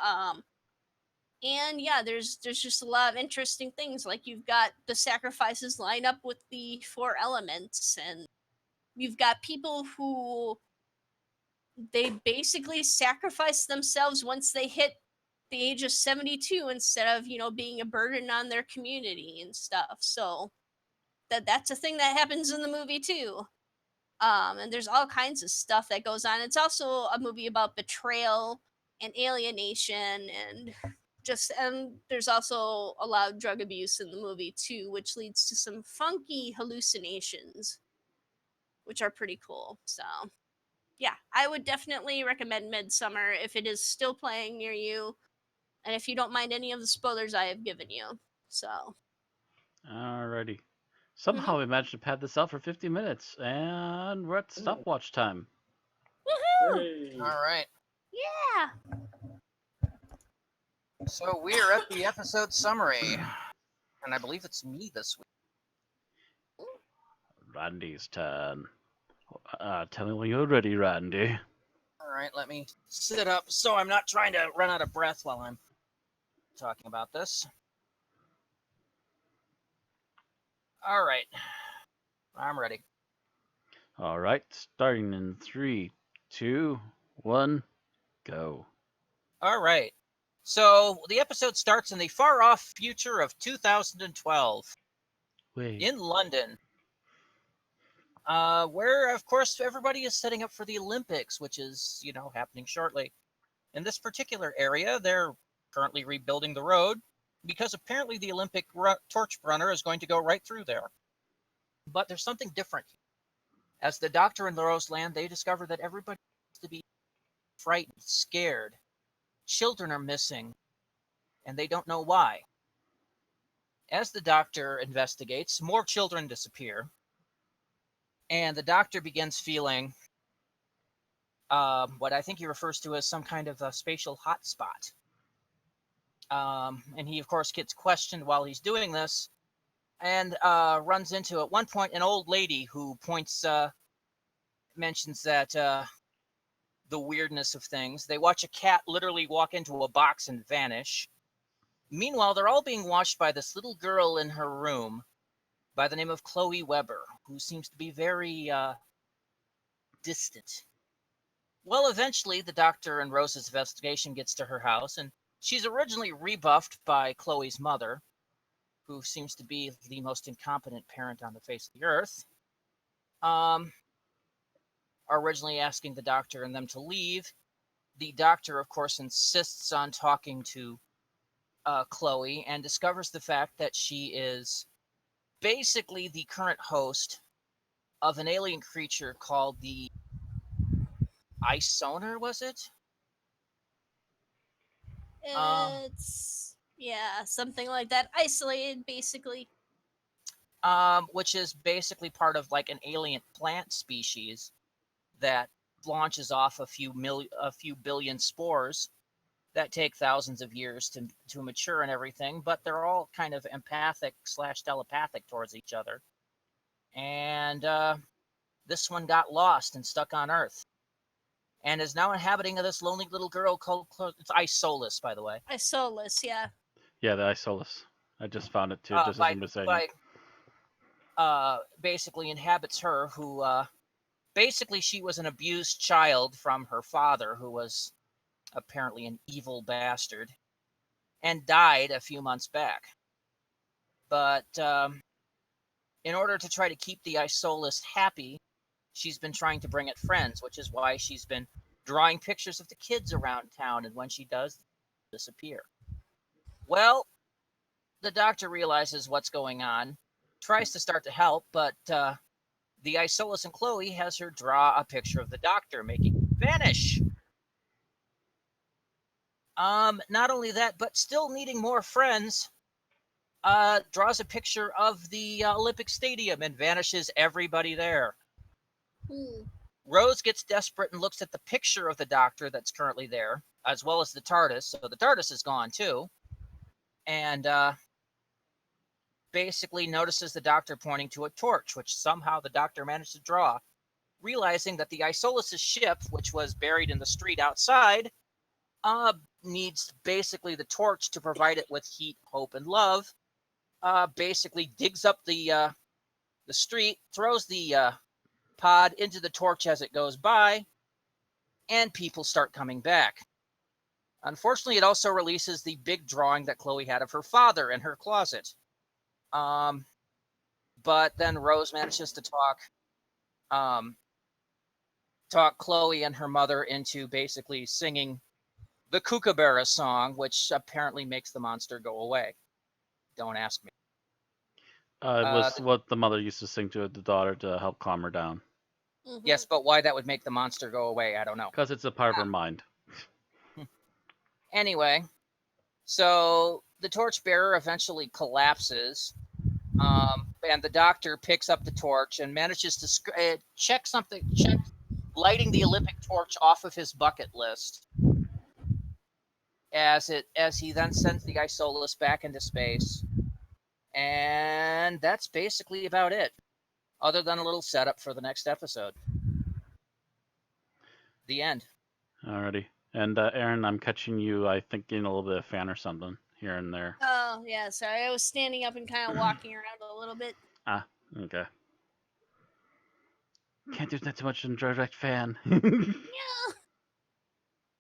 And yeah, there's just a lot of interesting things. Like, you've got the sacrifices line up with the four elements, and you've got people who they basically sacrifice themselves once they hit the age of 72 instead of being a burden on their community and stuff. So that's a thing that happens in the movie too. And there's all kinds of stuff that goes on. It's also a movie about betrayal and alienation, and there's also a lot of drug abuse in the movie too, which leads to some funky hallucinations, which are pretty cool. So yeah, I would definitely recommend Midsummer if it is still playing near you, and if you don't mind any of the spoilers I have given you. So alrighty. Somehow we managed to pad this out for 50 minutes, and we're at stopwatch time. woohoo! Hooray. All right. Yeah. So we are at the episode summary, and I believe it's me this week. Randy's turn. Tell me when you're ready, Randy. All right, let me sit up so I'm not trying to run out of breath while I'm talking about this. All right, I'm ready. All right, starting in 3, 2, 1, go. All right. So the episode starts in the far-off future of 2012 Wait. in London, where, of course, everybody is setting up for the Olympics, which is, happening shortly. In this particular area, they're currently rebuilding the road because apparently the Olympic torch runner is going to go right through there. But there's something different. As the Doctor and Rose land, they discover that everybody seems to be frightened, scared. Children are missing, and they don't know why. As the Doctor investigates, more children disappear, and the Doctor begins feeling what I think he refers to as some kind of a spatial hotspot. And he, of course, gets questioned while he's doing this, and runs into, at one point, an old lady who mentions that the weirdness of things. They watch a cat literally walk into a box and vanish. Meanwhile, they're all being watched by this little girl in her room by the name of Chloe Weber, who seems to be very distant. Well, eventually, the Doctor and Rose's investigation gets to her house, and she's originally rebuffed by Chloe's mother, who seems to be the most incompetent parent on the face of the earth. originally asking the doctor and them to leave. The doctor, of course, insists on talking to Chloe and discovers the fact that she is basically the current host of an alien creature called the Isonar, was it? It's yeah, something like that. Isolated, basically. Which is basically part of like an alien plant species that launches off a few billion spores that take thousands of years to mature and everything, but they're all kind of empathic / telepathic towards each other. And this one got lost and stuck on Earth, and is now inhabiting this lonely little girl called it's Isolus, by the way. Isolus, yeah. Yeah, the Isolus. I just found it too, just as By I'm saying. basically inhabits her, who basically she was an abused child from her father, who was apparently an evil bastard, and died a few months back. But in order to try to keep the Isolus happy, she's been trying to bring it friends, which is why she's been drawing pictures of the kids around town, and when she does, they disappear. Well, the doctor realizes what's going on, tries to start to help, but the Isolus and Chloe has her draw a picture of the doctor, making him vanish. Not only that, but still needing more friends, draws a picture of the Olympic Stadium and vanishes everybody there. Rose gets desperate and looks at the picture of the doctor that's currently there, as well as the TARDIS. So the TARDIS is gone too. And basically notices the doctor pointing to a torch, which somehow the doctor managed to draw, realizing that the Isolus' ship, which was buried in the street outside, needs basically the torch to provide it with heat, hope, and love. Basically digs up the street, throws the pod into the torch as it goes by, and people start coming back. Unfortunately, it also releases the big drawing that Chloe had of her father in her closet. But then Rose manages to talk Chloe and her mother into basically singing the Kookaburra song, which apparently makes the monster go away. Don't ask me. It was what the mother used to sing to the daughter to help calm her down. Mhm. Yes, but why that would make the monster go away, I don't know. Because it's a part of her mind. Anyway, so the torchbearer eventually collapses, and the doctor picks up the torch and manages to check lighting the Olympic torch off of his bucket list. As he then sends the Isolus back into space, and that's basically about it, other than a little setup for the next episode. The end. Alrighty. And Aaron, I'm catching you, I think, getting a little bit of fan or something here and there. Oh, yeah, sorry. I was standing up and kind of walking around a little bit. Ah, okay. Can't do that too much in direct fan. Yeah.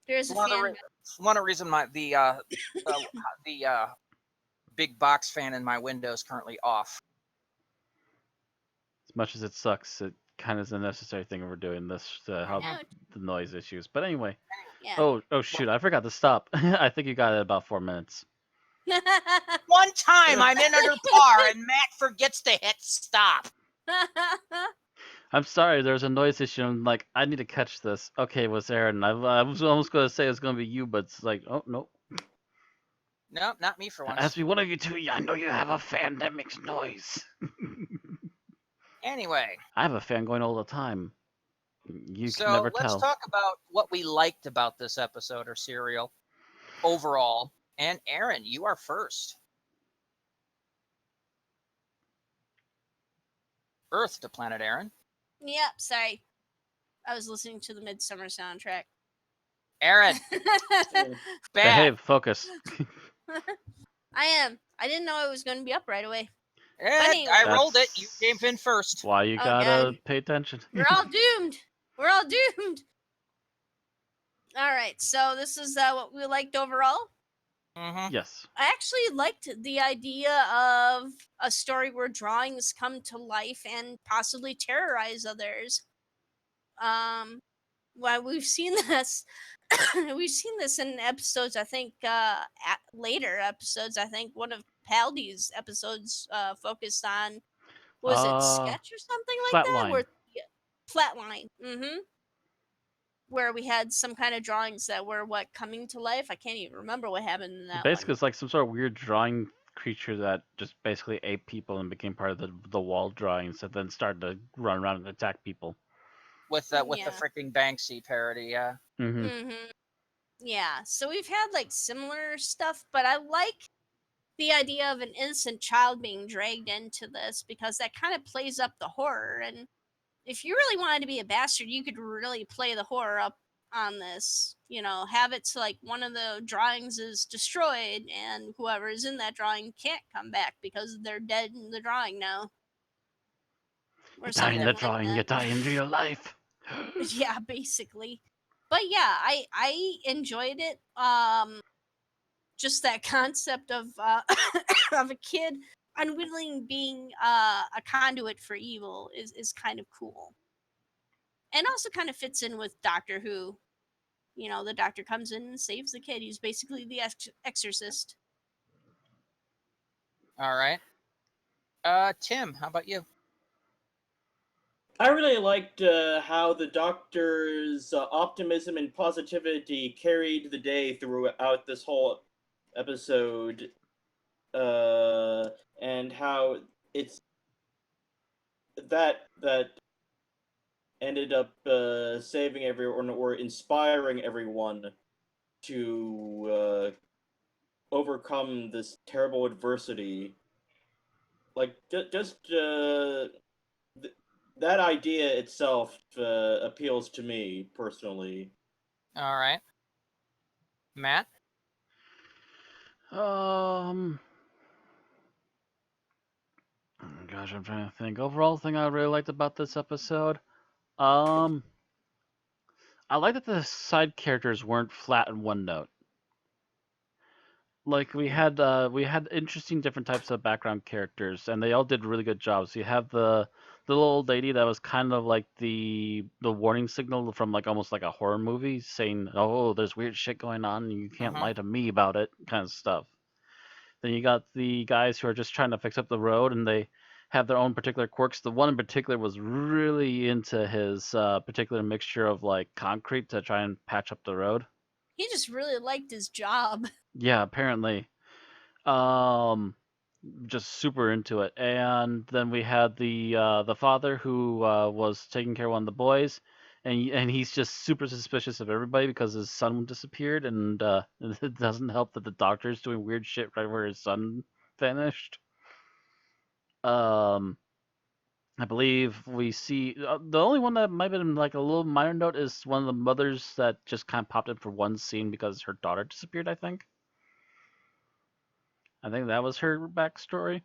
There's a One fan. of the reason the big box fan in my window is currently off. As much as it sucks, it kind of is a necessary thing we're doing this to help Yeah. the noise issues. But anyway. Yeah. Oh shoot, I forgot to stop. I think you got it in about 4 minutes. One time I'm in under par and Matt forgets to hit stop. I'm sorry, there's a noise issue. I'm like, I need to catch this. Okay, it was Aaron. I was almost going to say it's going to be you, but it's like, oh, no. No, not me for once. As be one of you two, I know you have a fan that makes noise. Anyway. I have a fan going all the time. You so can never let's tell. talk about what we liked about this episode or serial overall. And Aaron, you are first. Earth to Planet Aaron. Yep, sorry. I was listening to the Midsummer soundtrack. Aaron. Bad. Behave, focus. I am. I didn't know I was going to be up right away. Anyway. I rolled it. You That's came in first. Why you gotta pay attention. We're all doomed. We're all doomed. All right, so this is what we liked overall. Mm-hmm. Yes. I actually liked the idea of a story where drawings come to life and possibly terrorize others. Well, we've seen this. We've seen this in episodes. I think later episodes. I think one of Paldy's episodes focused on, was it Uh, sketch or something like that? Flatline. Where yeah, Flatline. Where we had some kind of drawings that were coming to life. I can't even remember what happened in that Basically, one. it's like some sort of weird drawing creature that just basically ate people and became part of the wall drawings, and then started to run around and attack people. With the Yeah. freaking Banksy parody, yeah. Mm-hmm. Yeah. So we've had like similar stuff, but I like the idea of an innocent child being dragged into this because that kind of plays up the horror. And if you really wanted to be a bastard, you could really play the horror up on this. Have it to like one of the drawings is destroyed and whoever is in that drawing can't come back because they're dead in the drawing now. Or You die in something the like drawing, you that. die in real life. Yeah, basically. But yeah, I enjoyed it. Just that concept of of a kid unwittingly being a conduit for evil is kind of cool, and also kind of fits in with Doctor Who. The doctor comes in and saves the kid. He's basically the exorcist. All right. Tim, how about you? I really liked how the Doctor's optimism and positivity carried the day throughout this whole episode, and how it's that ended up saving everyone or inspiring everyone to overcome this terrible adversity. Like that idea itself appeals to me personally. All right. Matt? Oh gosh, I'm trying to think. Overall thing I really liked about this episode, I like that the side characters weren't flat in one note. Like we had interesting different types of background characters, and they all did really good jobs. You have the little old lady that was kind of like the warning signal from like almost like a horror movie, saying, "Oh, there's weird shit going on, and you can't lie to me about it," kind of stuff. Then you got the guys who are just trying to fix up the road, and they have their own particular quirks. The one in particular was really into his particular mixture of like concrete to try and patch up the road. He just really liked his job. Yeah, apparently. Um, just super into it. And then we had the father who was taking care of one of the boys, and he's just super suspicious of everybody because his son disappeared, and it doesn't help that the doctor's doing weird shit right where his son vanished. Um, I believe we see the only one that might have been like a little minor note is one of the mothers that just kind of popped in for one scene because her daughter disappeared. I think that was her backstory.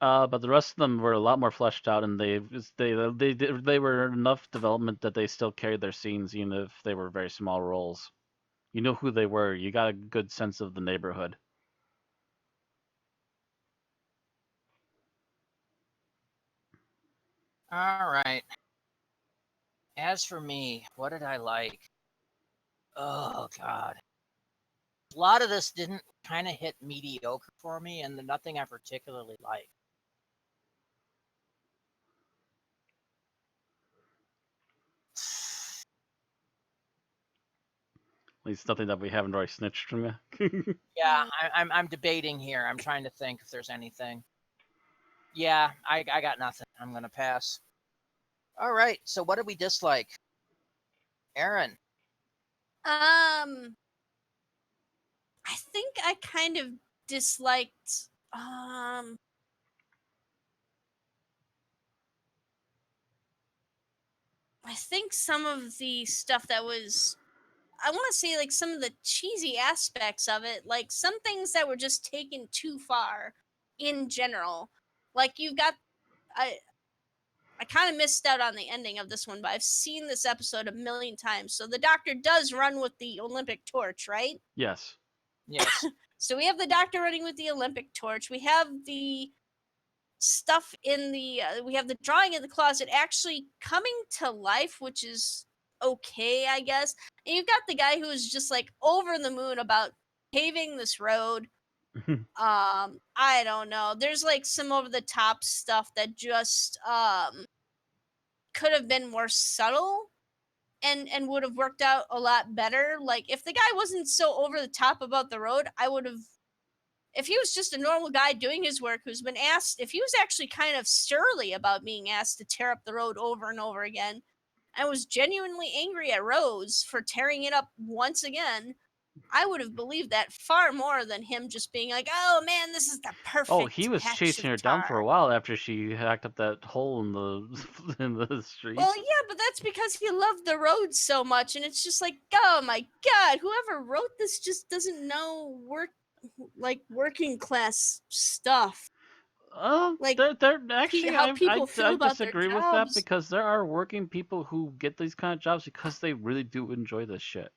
But the rest of them were a lot more fleshed out, and they were enough development that they still carried their scenes, even if they were very small roles. You know who they were. You got a good sense of the neighborhood. All right. As for me, what did I like? Oh, God. A lot of this didn't kind of hit mediocre for me, and nothing I particularly liked. At least nothing that we haven't already snitched from you. Yeah, I'm debating here. I'm trying to think if there's anything. Yeah, I got nothing. I'm gonna pass. All right. So what did we dislike? Aaron. Um, I think I kind of disliked. I think some of the stuff that was, I want to say like some of the cheesy aspects of it, like some things that were just taken too far in general. Like you've got, I kind of missed out on the ending of this one, but I've seen this episode a million times. So the doctor does run with the Olympic torch, right? Yes. Yes. So we have the doctor running with the Olympic torch. We have the stuff in the we have the drawing in the closet actually coming to life, which is okay, I guess. And you've got the guy who is just like over the moon about paving this road. I don't know. There's like some over the top stuff that just could have been more subtle and would have worked out a lot better. Like if the guy wasn't so over the top about the road, I would have, if he was just a normal guy doing his work who's been asked, if he was actually kind of surly about being asked to tear up the road over and over again, and was genuinely angry at Rose for tearing it up once again, I would have believed that far more than him just being like, "Oh man, this is the perfect Oh, he was patch chasing of her down for a tar." while after she hacked up that hole in the in the street. Well, yeah, but that's because he loved the road so much, and it's just like, oh my god, whoever wrote this just doesn't know working class stuff. Like They're actually, how people feel I about their disagree with that jobs. because there are working people who get these kind of jobs because they really do enjoy this shit.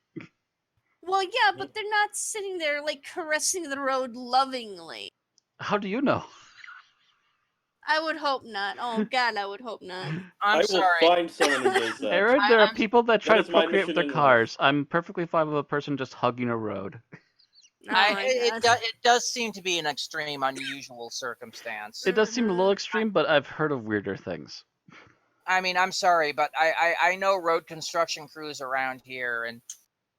Well, yeah, but they're not sitting there like caressing the road lovingly. How do you know? I would hope not. Oh god, I would hope not. I I'm will sorry. find someone who does that. Aaron, there are I'm- people that try to is my procreate with mission their in life. cars. I'm perfectly fine with a person just hugging a road. Oh my god. It does seem to be an extreme, unusual circumstance. It does seem a little Mhm. extreme, but I've heard of weirder things. I mean, I'm sorry, but I know road construction crews around here, and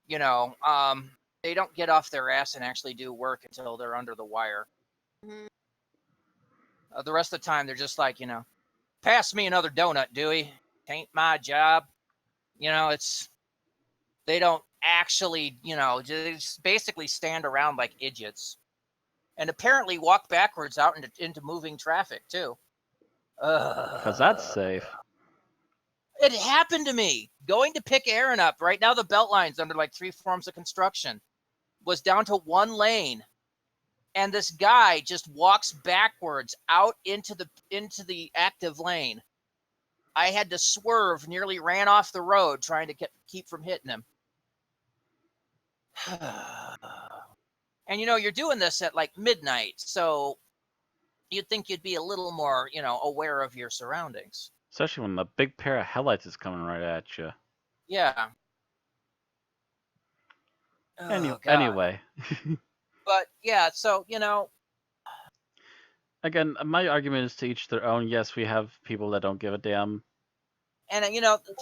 you know, they don't get off their ass and actually do work until they're under the wire. Mhm. The rest of the time, they're just like, pass me another donut, Dewey. Ain't my job. They don't actually, just basically stand around like idiots, and apparently walk backwards out into moving traffic too. Because that's safe. It happened to me going to pick Aaron up. Right now, the belt line's under like 3 forms of construction. Was down to 1 lane, and this guy just walks backwards out into the active lane. I had to swerve, nearly ran off the road trying to keep from hitting him. And you're doing this at like midnight, so you'd think you'd be a little more, aware of your surroundings. Especially when the big pair of headlights is coming right at you. Yeah. Oh, God. Anyway. But yeah, so Again, my argument is to each their own. Yes, we have people that don't give a damn. and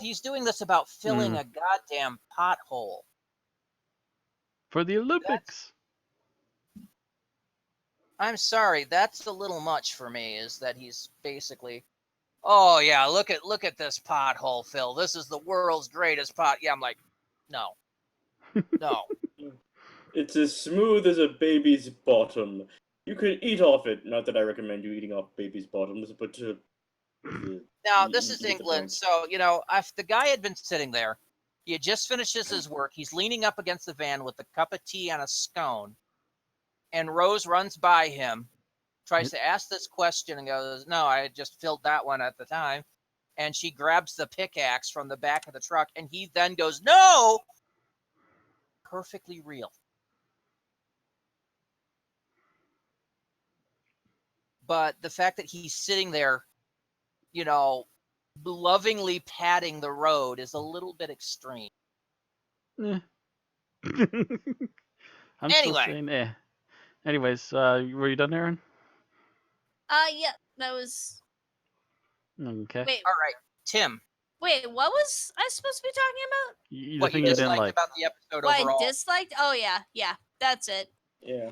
he's doing this about filling a goddamn pothole. For the Olympics. I'm sorry, that's a little much for me. Is that he's basically, oh yeah, look at this pothole, Phil. This is the world's greatest pot. Yeah, I'm like, no. It's as smooth as a baby's bottom. You could eat off it. Not that I recommend you eating off baby's bottoms, but Now this you is get the England, point. so if the guy had been sitting there, he had just finishes his work. He's leaning up against the van with a cup of tea and a scone, and Rose runs by him, tries to ask this question, and goes, "No, I just filled that one at the time." And she grabs the pickaxe from the back of the truck, and he then goes, "No!" Perfectly real. But the fact that he's sitting there, lovingly patting the road is a little bit extreme. Eh. I'm still Anyway. saying eh. Anyways, were you done, Aaron? Yeah, that was. Okay. Wait, All right, Tim, what was I supposed to be talking about? The what thing you you didn't disliked like. about the episode What overall? I disliked? Oh yeah, that's it. Yeah.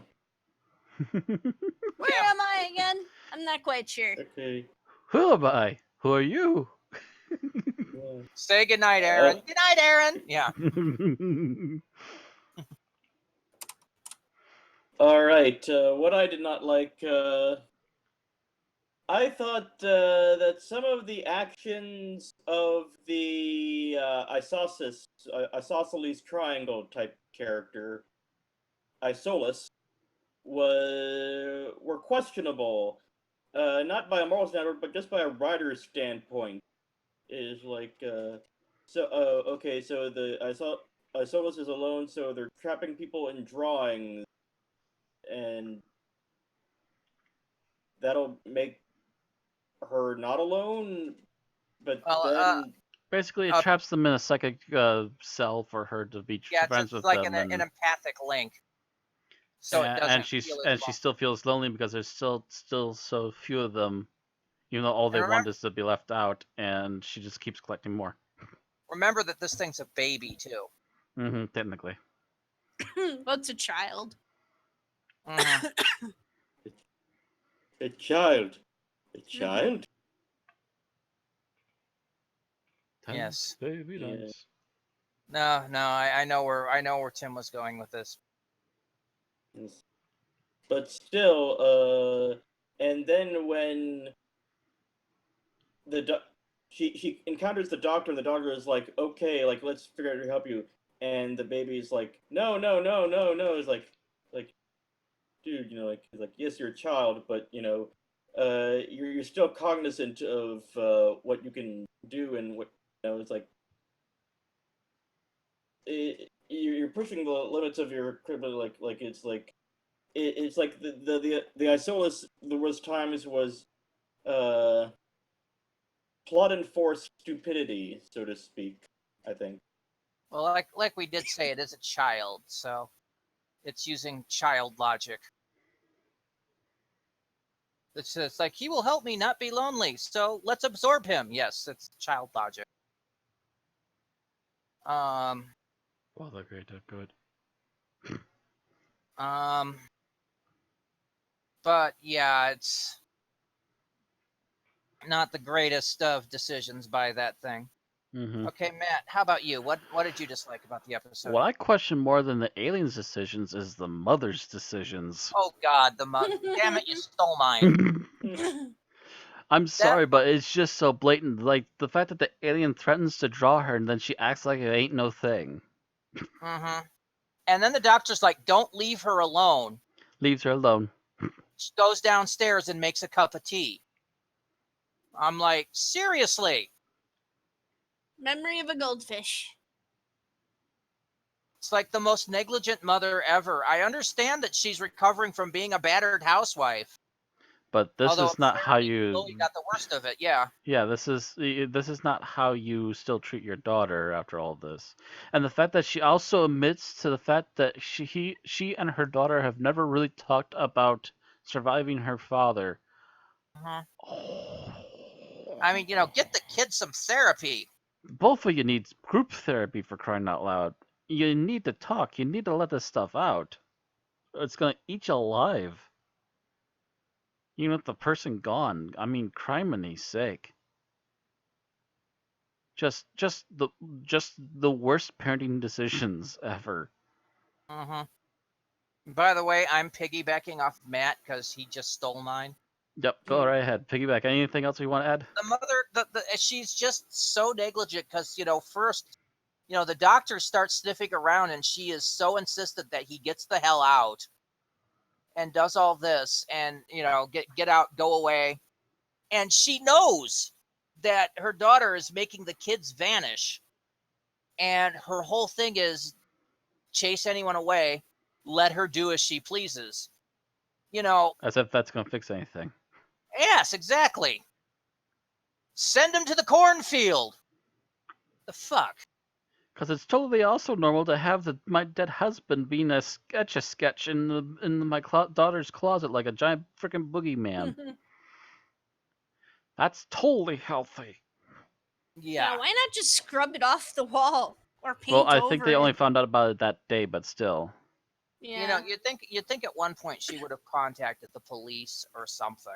Where am I again? I'm not quite sure. Okay. Who am I? Who are you? Yeah. Say goodnight, Aaron. Good night, Aaron. Yeah. All right. What I did not like. I thought that some of the actions of the Isosceles Triangle type character, Isolus, were questionable. Not by a moral standard, but just by a writer's standpoint. Is like, okay, so the Isolus is alone, so they're trapping people in drawings, and that'll make her not alone, but Well, then Basically, it Uh, traps them in a psychic cell for her to be yeah, friends it's with like them, an and empathic link, so it doesn't feel as she long. still feels lonely because there's still so few of them, even though all they And want is to be left out, and she just keeps collecting more. remember that this thing's a baby too. Technically. What's a child? Mhm. a child, a child. Yes. Baby Yeah. dance. No, I know where Tim was going with this. Yes. But still, and then when she encounters the doctor, and the doctor is like, okay, like let's figure out how to help you, and the baby's like, no, no, no, no, no. It's like, dude, like, he's like, yes, you're a child, but you're still cognizant of what you can do and what it's like. You're pushing the limits of your like it's like it's like the Isolus there was times was uh plot enforced stupidity, so to speak, I think. Well, like we did say, it is a child, so it's using child logic. It's like he will help me not be lonely, so let's absorb him. Yes, it's child logic. Um, Well, they're great, they're good. um, but yeah, it's not the greatest of decisions by that thing. Okay, Matt, how about you? What did you dislike about the episode? What I question more than the aliens' decisions is the mother's decisions. Oh God, the mother! Damn it, you stole mine. I'm sorry, but it's just so blatant. Like the fact that the alien threatens to draw her and then she acts like it ain't no thing. Mm-hmm. And then the doctor's like, "Don't leave her alone." Leaves her alone. She goes downstairs and makes a cup of tea. I'm like, seriously? Memory of a goldfish. It's like the most negligent mother ever. I understand that she's recovering from being a battered housewife. But this Although is not how apparently you. Chloe got the worst of it. Yeah. Yeah, this is not how you still treat your daughter after all this. And the fact that she also admits to the fact that she and her daughter have never really talked about surviving her father. Uh-huh. Oh. I mean, get the kids some therapy. Both of you need group therapy, for crying out loud. You need to talk. You need to let this stuff out. It's gonna eat you alive. Even with the person gone. I mean, criminy sake. Just the worst parenting decisions ever. Uh-huh. By the way, I'm piggybacking off Matt because he just stole mine. Yep, go right ahead. Piggyback. Anything else we want to add? The mother, she's just so negligent because, first, the doctor starts sniffing around and she is so insistent that he gets the hell out and does all this and, get out, go away. And she knows that her daughter is making the kids vanish. And her whole thing is chase anyone away, let her do as she pleases. As if that's gonna fix anything. Yes, exactly. Send him to the cornfield. The fuck? Because it's totally also normal to have my dead husband being a sketch in my daughter's closet like a giant freaking boogeyman. That's totally healthy. Yeah. Why not just scrub it off the wall or paint Well, I over think they only it? found out about it that day, but still. Yeah. You'd think at one point she would have contacted the police or something.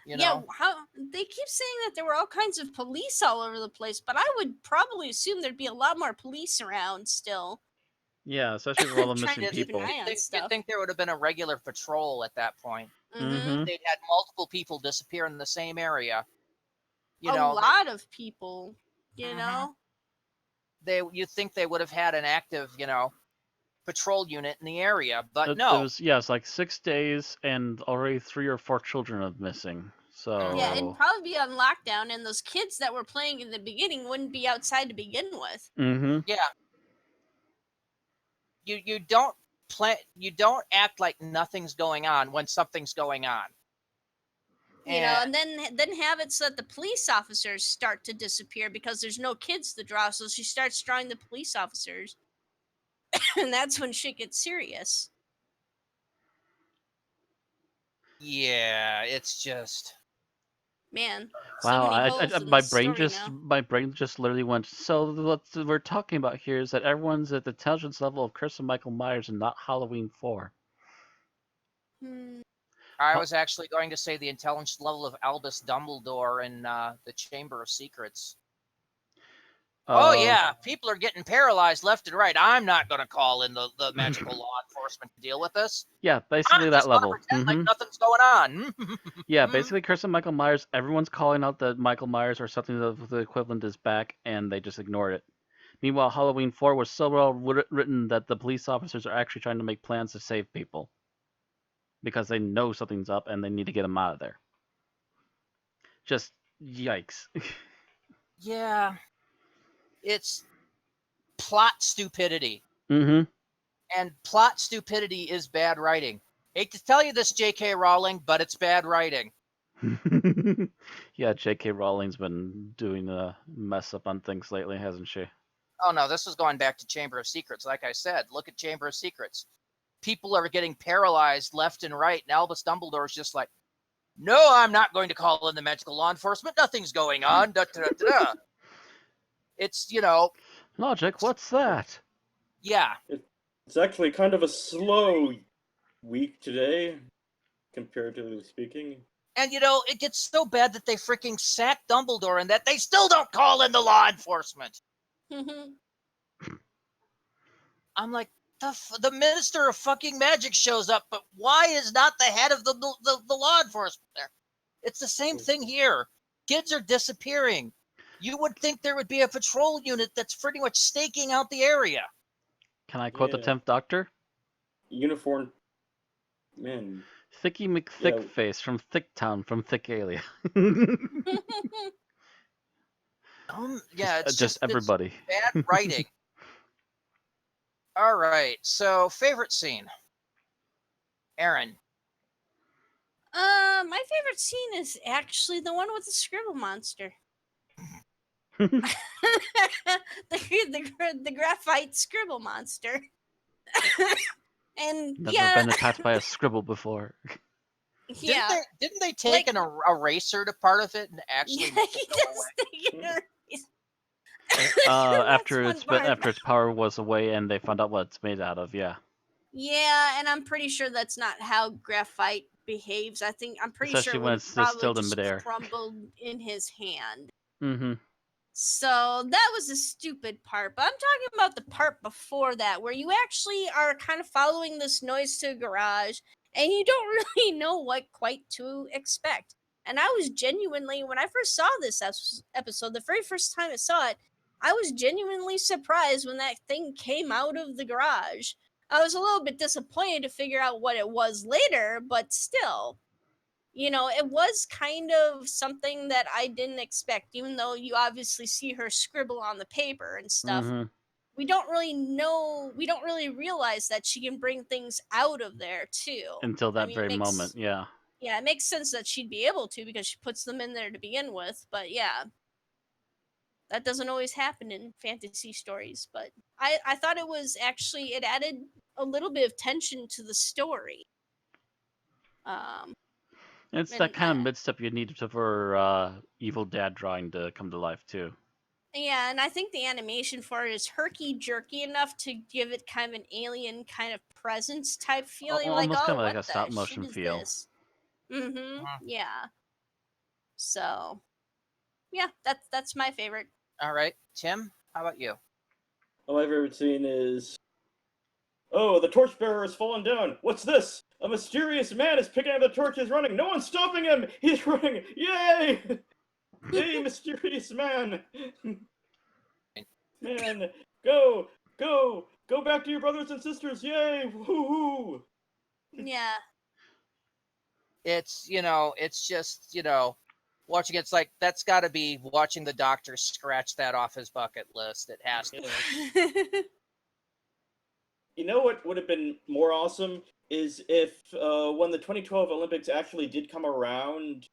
Yeah, how they keep saying that there were all kinds of police all over the place, but I would probably assume there'd be a lot more police around still. Yeah, especially with all the Trying missing to keep an people. eye on You'd stuff. think there would have been a regular patrol at that point. Mm-hmm. They'd had multiple people disappear in the same area. A lot of people, Mhm. You'd think they would have had an active, patrol unit in the area, but no. It's like 6 days and already 3 or 4 children are missing. So Yeah, it'd probably be on lockdown, and those kids that were playing in the beginning wouldn't be outside to begin with. Mm-hmm. Yeah. You don't act like nothing's going on when something's going on. You know, and then have it so that the police officers start to disappear because there's no kids to draw, so she starts drawing the police officers. And that's when shit gets serious. Yeah, it's just Man, so Wow, many holes in my this story now. brain just literally went. So what we're talking about here is that everyone's at the intelligence level of Kirsten Michael Myers and not Halloween 4. Hmm. I Oh. was actually going to say the intelligence level of Albus Dumbledore in the Chamber of Secrets. Oh yeah, people are getting paralyzed left and right. I'm not going to call in the magical law enforcement to deal with this. Yeah, basically I'm that just gonna level. pretend like nothing's going on. Yeah, basically Kirsten Michael Myers. Everyone's calling out that Michael Myers or something of the equivalent is back, and they just ignored it. Meanwhile, Halloween 4 was so well written that the police officers are actually trying to make plans to save people because they know something's up and they need to get them out of there. Just yikes. Yeah, it's plot stupidity. Mm-hmm. And plot stupidity is bad writing. Hate to tell you this, J.K. Rowling, but it's bad writing. Yeah, J.K. Rowling's been doing a mess up on things lately, hasn't she? Oh no, this is going back to Chamber of Secrets. Like I said, look at Chamber of Secrets. People are getting paralyzed left and right, and Albus Dumbledore's just like, no, I'm not going to call in the magical law enforcement. Nothing's going on. Da, da, da, da. It's, Logic, what's that? Yeah. It's actually kind of a slow week today, comparatively speaking. And, it gets so bad that they freaking sack Dumbledore and that they still don't call in the law enforcement. I'm like, the Minister of fucking Magic shows up, but why is not the head of the law enforcement there? It's the same thing here. Kids are disappearing. You would think there would be a patrol unit that's pretty much staking out the area. Can I quote the 10th Doctor? Uniform men. Thicky McThickface from Thicktown from Thickalia. Yeah, it's just everybody. It's bad writing. All right, so favorite scene. Aaron. My favorite scene is actually the one with the scribble monster. the graphite scribble monster. And Never been attacked by a scribble before. Yeah. Didn't they take an eraser to part of it and actually make it go away? After its power was away and they found out what it's made out of, yeah. Yeah, and I'm pretty sure that's not how graphite behaves. I'm pretty Especially sure when it it's probably still in just midair. crumbled in his hand. Mm-hmm. So that was a stupid part. But I'm talking about the part before that, where you actually are kind of following this noise to a garage, and you don't really know what quite to expect. And I was genuinely, when I first saw this episode, the very first time I saw it, I was genuinely surprised when that thing came out of the garage. I was a little bit disappointed to figure out what it was later, but still, it was kind of something that I didn't expect, even though you obviously see her scribble on the paper and stuff. Mm-hmm. We don't really realize that she can bring things out of there too. Until that very moment, yeah. Yeah, it makes sense that she'd be able to because she puts them in there to begin with, but yeah. That doesn't always happen in fantasy stories, but I thought it was actually, it added a little bit of tension to the story. It's that kind of mid-step you need for Evil Dad drawing to come to life, too. Yeah, and I think the animation for it is herky-jerky enough to give it kind of an alien kind of presence type feeling. Almost kind of what like a stop-motion feel. Mm-hmm, yeah. So, yeah, that's my favorite. All right. Tim, how about you? Well, my favorite scene is... Oh, the torchbearer has fallen down. What's this? A mysterious man is picking up the torch. He's running. No one's stopping him. He's running. Yay! Yay, mysterious man. Man, go back to your brothers and sisters. Yay! Woohoo! Yeah. It's, it's just, watching it's like, that's got to be watching the Doctor scratch that off his bucket list. It has to. You know what would have been more awesome is if when the 2012 Olympics actually did come around,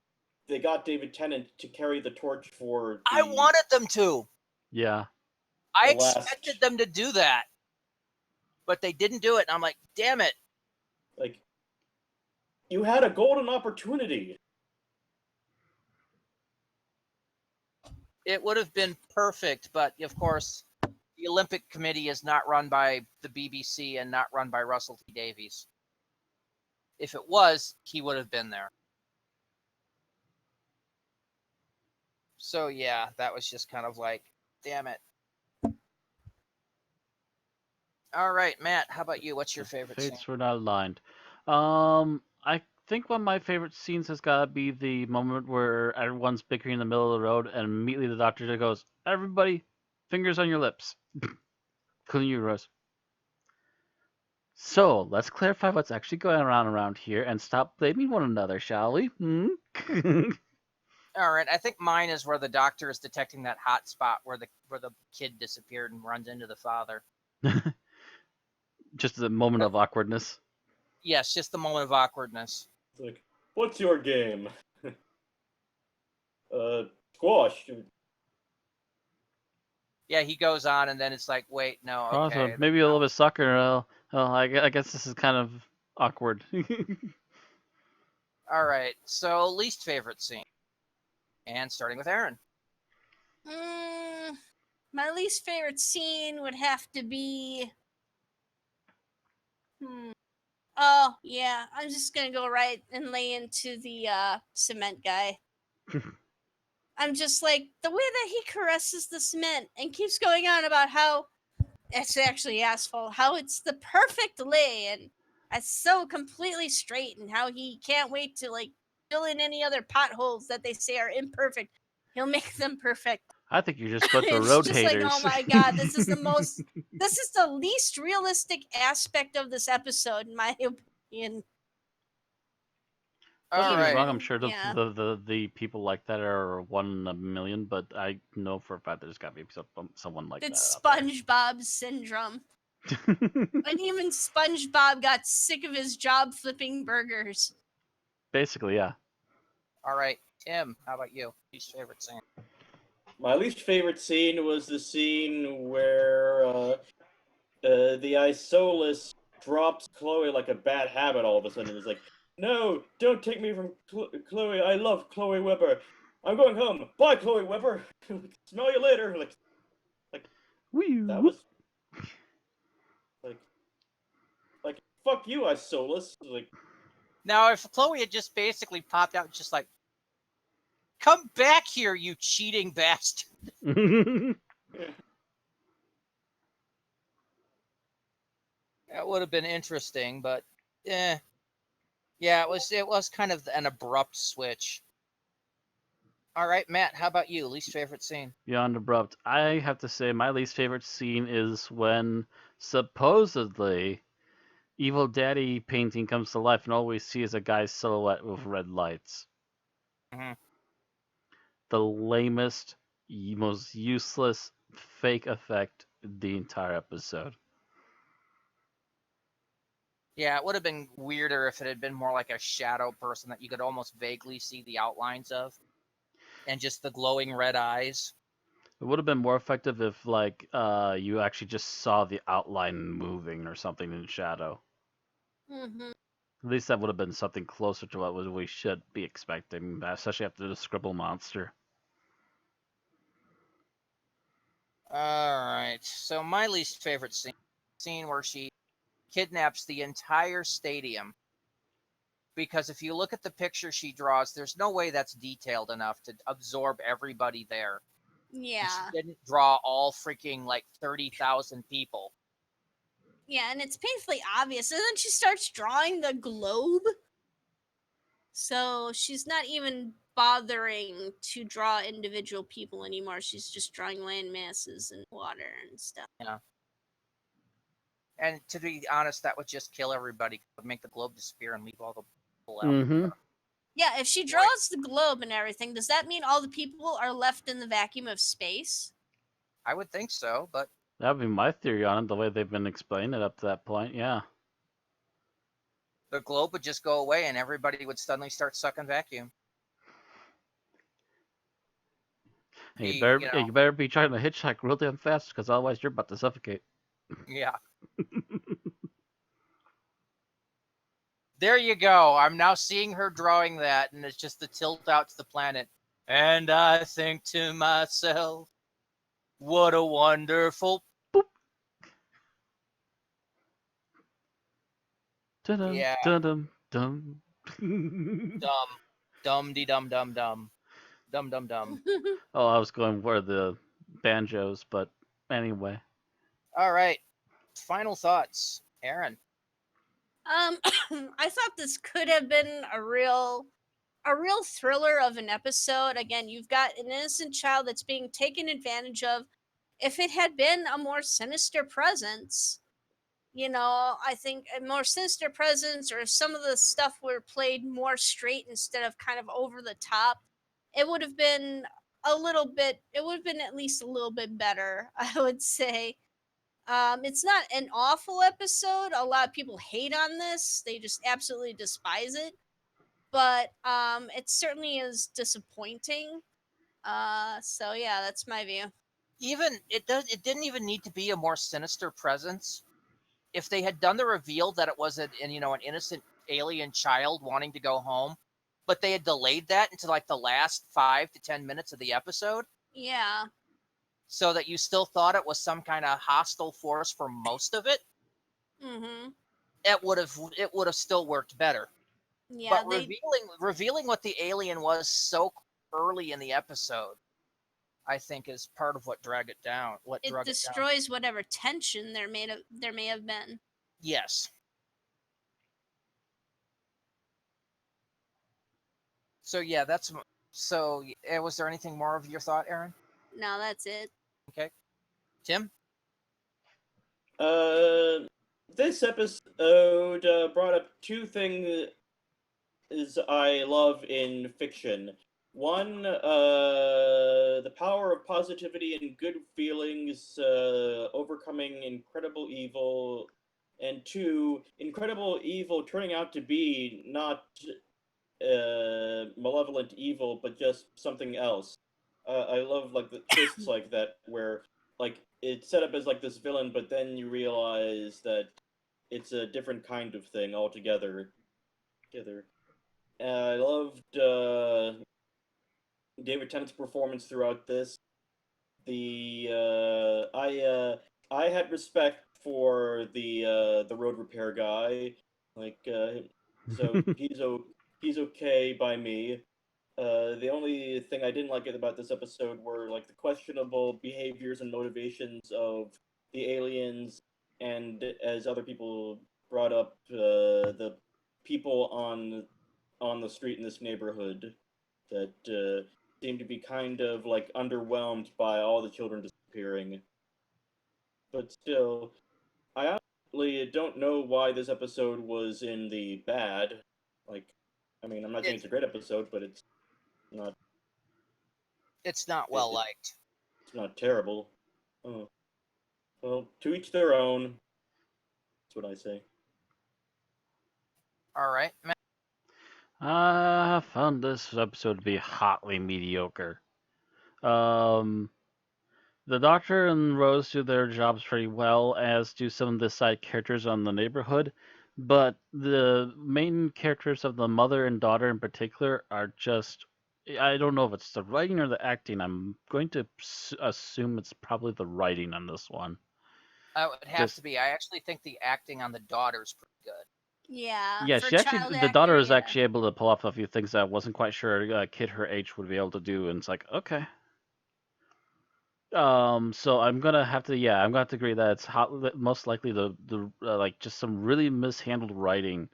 they got David Tennant to carry the torch for the, I wanted them to. Yeah. I The last- expected them to do that, but they didn't do it. And I'm like, damn it. like, you had a golden opportunity. It would have been perfect, but of course, the Olympic Committee is not run by the BBC and not run by Russell T Davies. If it was, he would have been there. So yeah, that was just kind of like, damn it. All right, Matt, how about you? What's your favorite scene? Fates were not aligned. I think one of my favorite scenes has got to be the moment where everyone's bickering in the middle of the road, and immediately the doctor just goes, "Everybody, fingers on your lips, including you, Rose." So let's clarify what's actually going on around here and stop blaming one another, shall we? All right, I think mine is where the doctor is detecting that hot spot where the kid disappeared and runs into the father. Just a moment of awkwardness. Yes, just the moment of awkwardness. It's like, what's your game? Squash. Yeah, he goes on, and then it's like, wait, no, okay. Maybe a little bit of soccer. I guess this is kind of awkward. All right, so least favorite scene. And starting with Aaron. My least favorite scene would have to be. Oh, yeah. I'm just going to go right and lay into the cement guy. I'm just like, the way that he caresses the cement and keeps going on about how it's actually asphalt, how it's the perfect lay and it's so completely straight, and how he can't wait to like fill in any other potholes that they say are imperfect. He'll make them perfect. I think you're just about the It's road just haters. like, oh my god, this is the least realistic aspect of this episode, in my opinion. Don't All get me right. wrong, I'm sure Yeah. the people like that are 1 in a million, but I know for a fact there's got to be someone like It's that. SpongeBob syndrome. out there. And even SpongeBob got sick of his job flipping burgers. Basically, yeah. All right, Tim, how about you? Least favorite scene. My least favorite scene was the scene where the Isolus drops Chloe like a bad habit all of a sudden. It's like, no, don't take me from Chloe. I love Chloe Webber. I'm going home. Bye, Chloe Webber. Smell you later. Wee That whoop. was like fuck you, Isolus. Like, Now, if Chloe had just basically popped out, just like, come back here, you cheating bastard. That would have been interesting, but yeah, it was kind of an abrupt switch. All right, Matt, how about you? Least favorite scene? Beyond abrupt. I have to say my least favorite scene is when supposedly Evil Daddy painting comes to life and all we see is a guy's silhouette with red lights. Mhm. The lamest, most useless fake effect the entire episode. Yeah, it would have been weirder if it had been more like a shadow person that you could almost vaguely see the outlines of, and just the glowing red eyes. It would have been more effective if, like, you actually just saw the outline moving or something in shadow. Mm-hmm. At least that would have been something closer to what we should be expecting, especially after the Scribble monster. All right, so my least favorite scene where she kidnaps the entire stadium. Because if you look at the picture she draws, there's no way that's detailed enough to absorb everybody there. And Yeah. she didn't draw all freaking like 30,000 people. Yeah, and it's painfully obvious. And then she starts drawing the globe. So she's not even bothering to draw individual people anymore. She's just drawing land masses and water and stuff. Yeah. And to be honest, that would just kill everybody. It would make the globe disappear and leave all the people out. Mm-hmm. Yeah, if she draws the globe and everything, does that mean all the people are left in the vacuum of space? I would think so, but That would be my theory on it, the way they've been explaining it up to that point, yeah. the globe would just go away and everybody would suddenly start sucking vacuum. And be, you know, you better be trying to hitchhike real damn fast, because otherwise you're about to suffocate. yeah. There you go. I'm now seeing her drawing that, and it's just the tilt out to the planet. And I think to myself, what a wonderful. Dun Yeah, dun dun. dumb de dum dum dum. Dum dum dum. Oh, I was going for the banjos, but anyway. All right. Final thoughts, Aaron. I thought this could have been a real thriller of an episode. Again, you've got an innocent child that's being taken advantage of. If it had been a more sinister presence, I think a more sinister presence, or if some of the stuff were played more straight instead of kind of over the top, it would have been it would have been at least a little bit better, I would say. It's not an awful episode. A lot of people hate on this. They just absolutely despise it. But it certainly is disappointing. So yeah, that's my view. It didn't even need to be a more sinister presence. If they had done the reveal that it was an innocent alien child wanting to go home, but they had delayed that into like the last 5 to 10 minutes of the episode, Yeah. so that you still thought it was some kind of hostile force for most of it, Mhm. it would have still worked better. Yeah, But they revealing what the alien was so early in the episode, I think, is part of what drag it down. What it drug it down? destroys whatever tension there may have been. Yes. So yeah, that's so. Was there anything more of your thought, Aaron? No, that's it. Okay, Tim. This episode brought up two things I love in fiction. One, the power of positivity and good feelings overcoming incredible evil. And two, incredible evil turning out to be not malevolent evil, but just something else. I love like the twists like that, where like it's set up as like this villain, but then you realize that it's a different kind of thing altogether. Together. I loved David Tennant's performance throughout this. I had respect for the road repair guy. Like so he's okay by me. The only thing I didn't like about this episode were like the questionable behaviors and motivations of the aliens, and as other people brought up, the people on the street in this neighborhood that seem to be kind of like underwhelmed by all the children disappearing. But still, I honestly don't know why this episode was in the bad. Like, I mean, I'm not saying it's a great episode, but not It's not it, well liked. it's not terrible. Oh, well, to each their own. That's what I say. All right, Matt. I found this episode to be hotly mediocre. Um, the Doctor and Rose do their jobs pretty well, as do some of the side characters on the neighborhood. But the main characters of the mother and daughter in particular are just. I don't know if it's the writing or the acting. I'm going to assume it's probably the writing on this one. It would have Just to be. I actually think the acting on the daughter's pretty good. Yeah, yeah, for she actually child the daughter actor, is yeah. actually able to pull off a few things that I wasn't quite sure a kid her age would be able to do, and it's like okay. So I'm gonna have to, yeah, I'm gonna have to agree that it's most likely the like just some really mishandled writing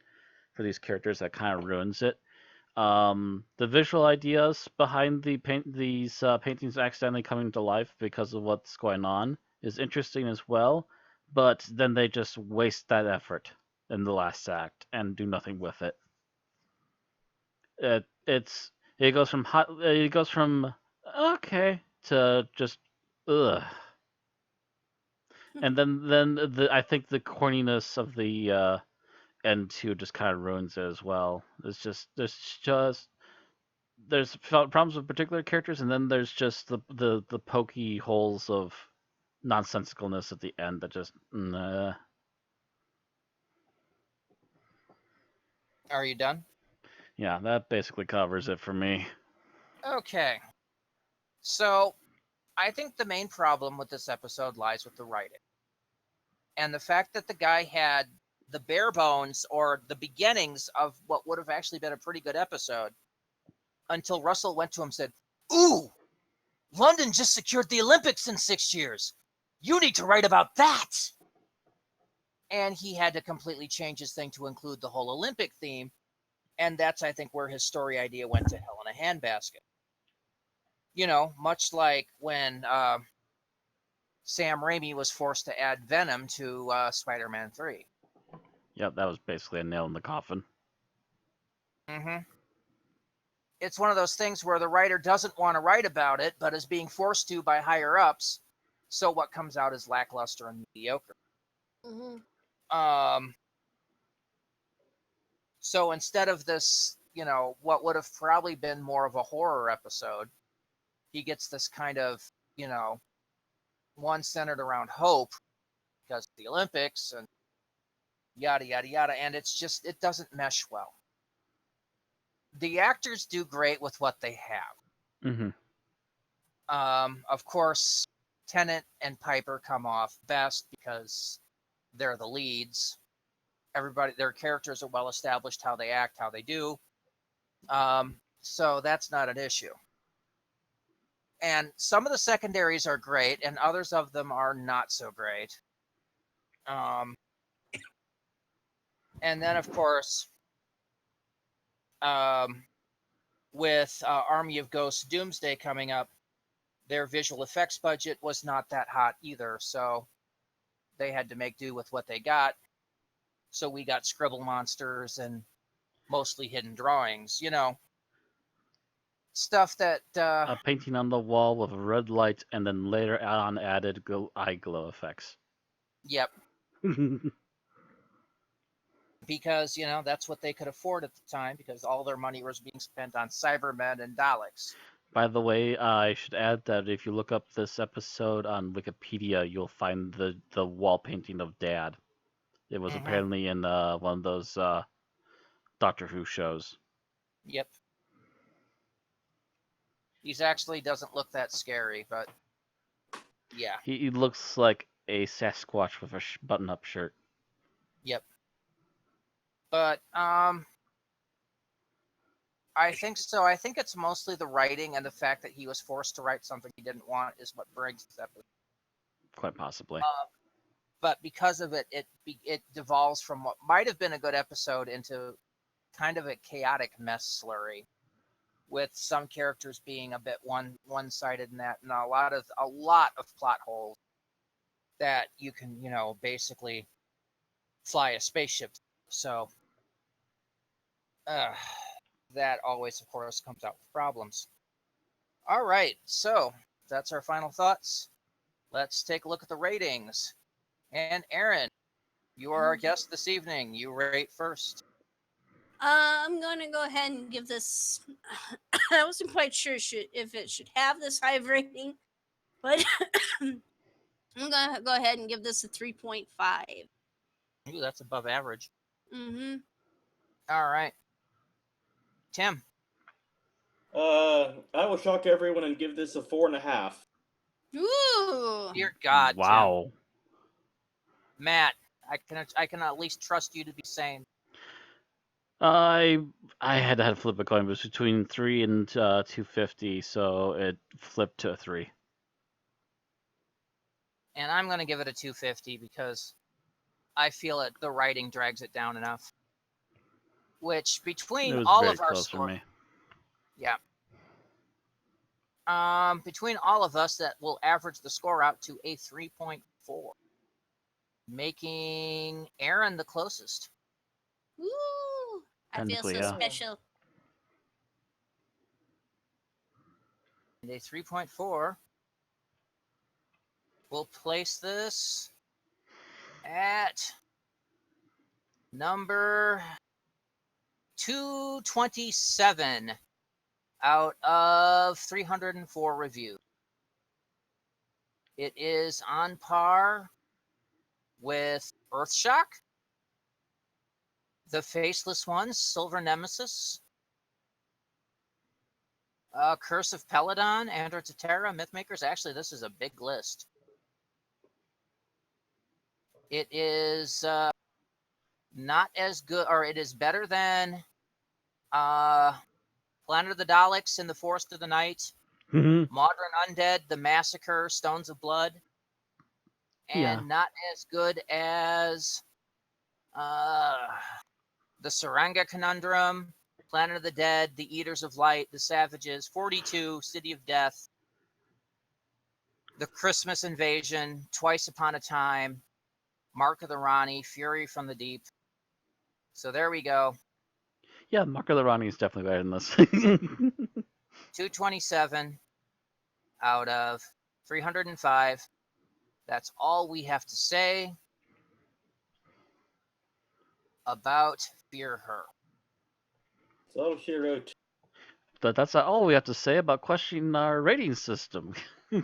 for these characters that kind of ruins it. The visual ideas behind these paintings accidentally coming to life because of what's going on is interesting as well, but then they just waste that effort in the last act and do nothing with it. It goes from okay to just ugh. And then I think the corniness of the end two just kind of ruins it as well. It's just there's just there's problems with particular characters, and then there's just the pokey holes of nonsensicalness at the end that just Are you done? yeah, that basically covers it for me. Okay. So, I think the main problem with this episode lies with the writing. And the fact that the guy had the bare bones or the beginnings of what would have actually been a pretty good episode until Russell went to him and said, "Ooh, London just secured the Olympics in 6 years. You need to write about that." And he had to completely change his thing to include the whole Olympic theme. And that's, I think, where his story idea went to hell in a handbasket. You know, much like when Sam Raimi was forced to add Venom to Spider-Man 3. Yep, that was basically a nail in the coffin. Mm-hmm. It's one of those things where the writer doesn't want to write about it, but is being forced to by higher-ups, so what comes out is lackluster and mediocre. Mm-hmm. So instead of this, what would have probably been more of a horror episode, he gets this kind of, one centered around hope because of the Olympics and yada, yada, yada. And it doesn't mesh well. The actors do great with what they have. Mm-hmm. Of course, Tennant and Piper come off best because they're the leads. Their characters are well established, how they act, how they do. So that's not an issue. And some of the secondaries are great, and others of them are not so great. And then, of course, with Army of Ghosts Doomsday coming up, their visual effects budget was not that hot either, so they had to make do with what they got. So we got scribble monsters and mostly hidden drawings, stuff that A painting on the wall with a red light, and then later on added eye glow effects. Yep. Because that's what they could afford at the time, because all their money was being spent on Cybermen and Daleks. By the way, I should add that if you look up this episode on Wikipedia, you'll find the wall painting of Dad. It was apparently in one of those Doctor Who shows. Yep. He's actually doesn't look that scary, but yeah. He looks like a Sasquatch with a button-up shirt. Yep. But I think so. I think it's mostly the writing and the fact that he was forced to write something he didn't want is what brings this episode. Quite possibly. But because of it, it devolves from what might have been a good episode into kind of a chaotic mess slurry, with some characters being a bit one-sided in that, and a lot of plot holes that you can basically fly a spaceship. So that always, of course, comes out with problems. All right, so that's our final thoughts. Let's take a look at the ratings. And Aaron, you are our guest this evening. You rate first. I'm going to go ahead and give this. I wasn't quite sure if it should have this high of rating, but I'm going to go ahead and give this a 3.5. Ooh, that's above average. Mm-hmm. All right. Tim. I will shock everyone and give this a 4.5. Ooh. Dear God. Wow. Tim. Matt, I can at least trust you to be sane. I had to flip a coin. It was between 3 and 250, so it flipped to a 3. And I'm going to give it a 250 because I feel the writing drags it down enough. Which between It was all very of our close for me. Yeah. Between all of us, that will average the score out to a 3.4, making Aaron the closest. Ooh. I feel so Technically, yeah. special. And a 3.4 will place this at number 227 out of 304 reviews. It is on par with Earthshock, The Faceless Ones, Silver Nemesis, Curse of Peladon, Andor Terra, Mythmakers. Actually, this is a big list. It is not as good, or it is better than Planet of the Daleks and the Forest of the Night, Modern Undead, The Massacre, Stones of Blood, and Yeah. not as good as The Saranga Conundrum, Planet of the Dead, The Eaters of Light, The Savages, 42, City of Death, The Christmas Invasion, Twice Upon a Time, Mark of the Rani, Fury from the Deep. So there we go. Yeah, Mark of the Ronnie is definitely better than this. 227 out of 305. That's all we have to say about Fear Her. So she wrote. But that's all we have to say about questioning our rating system. Oh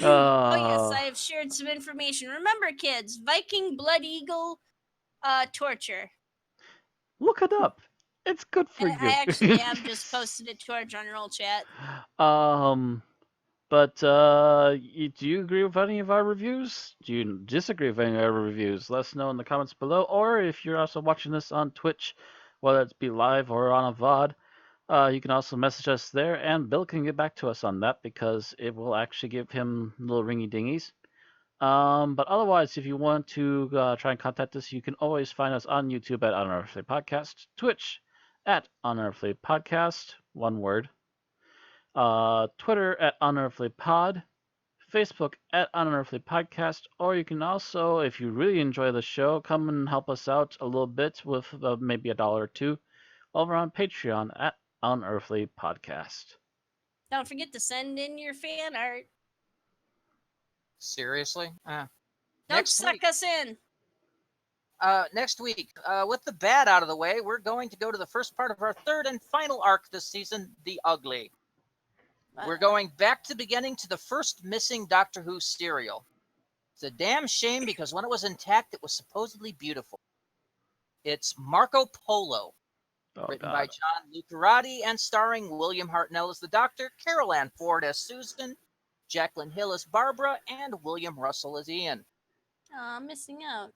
yes, Uh, I have shared some information. Remember, kids, Viking Blood Eagle torture. Look it up. It's good for you. I actually have just posted it to our general chat. But do you agree with any of our reviews? Do you disagree with any of our reviews? Let us know in the comments below. Or if you're also watching this on Twitch, whether it be live or on a VOD, you can also message us there, and Bill can get back to us on that because it will actually give him little ringy dingies. But otherwise, if you want to try and contact us, you can always find us on YouTube at Unearthly Podcast, Twitch at Unearthly Podcast, one word, Twitter at Unearthly Pod, Facebook at Unearthly Podcast, or you can also, if you really enjoy the show, come and help us out a little bit with maybe $1 or $2 over on Patreon at Unearthly Podcast. Don't forget to send in your fan art. Seriously? Don't Next suck week. us in. Next week, with the bad out of the way, we're going to go to the first part of our third and final arc this season, The Ugly. We're going back to the beginning to the first missing Doctor Who serial. It's a damn shame because when it was intact, it was supposedly beautiful. It's Marco Polo, written by John Lucarati and starring William Hartnell as the Doctor, Carol Ann Ford as Susan, Jacqueline Hill as Barbara, and William Russell as Ian. Aw, missing out.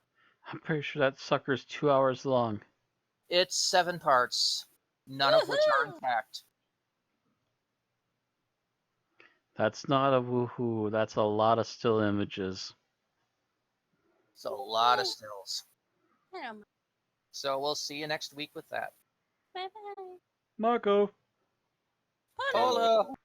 I'm pretty sure that sucker's 2 hours long. It's 7 parts, none of which are Woohoo! intact. That's not a woohoo. That's a lot of still images. It's a lot of stills. I don't know. So we'll see you next week with that. Bye-bye. Marco. Polo. Polo!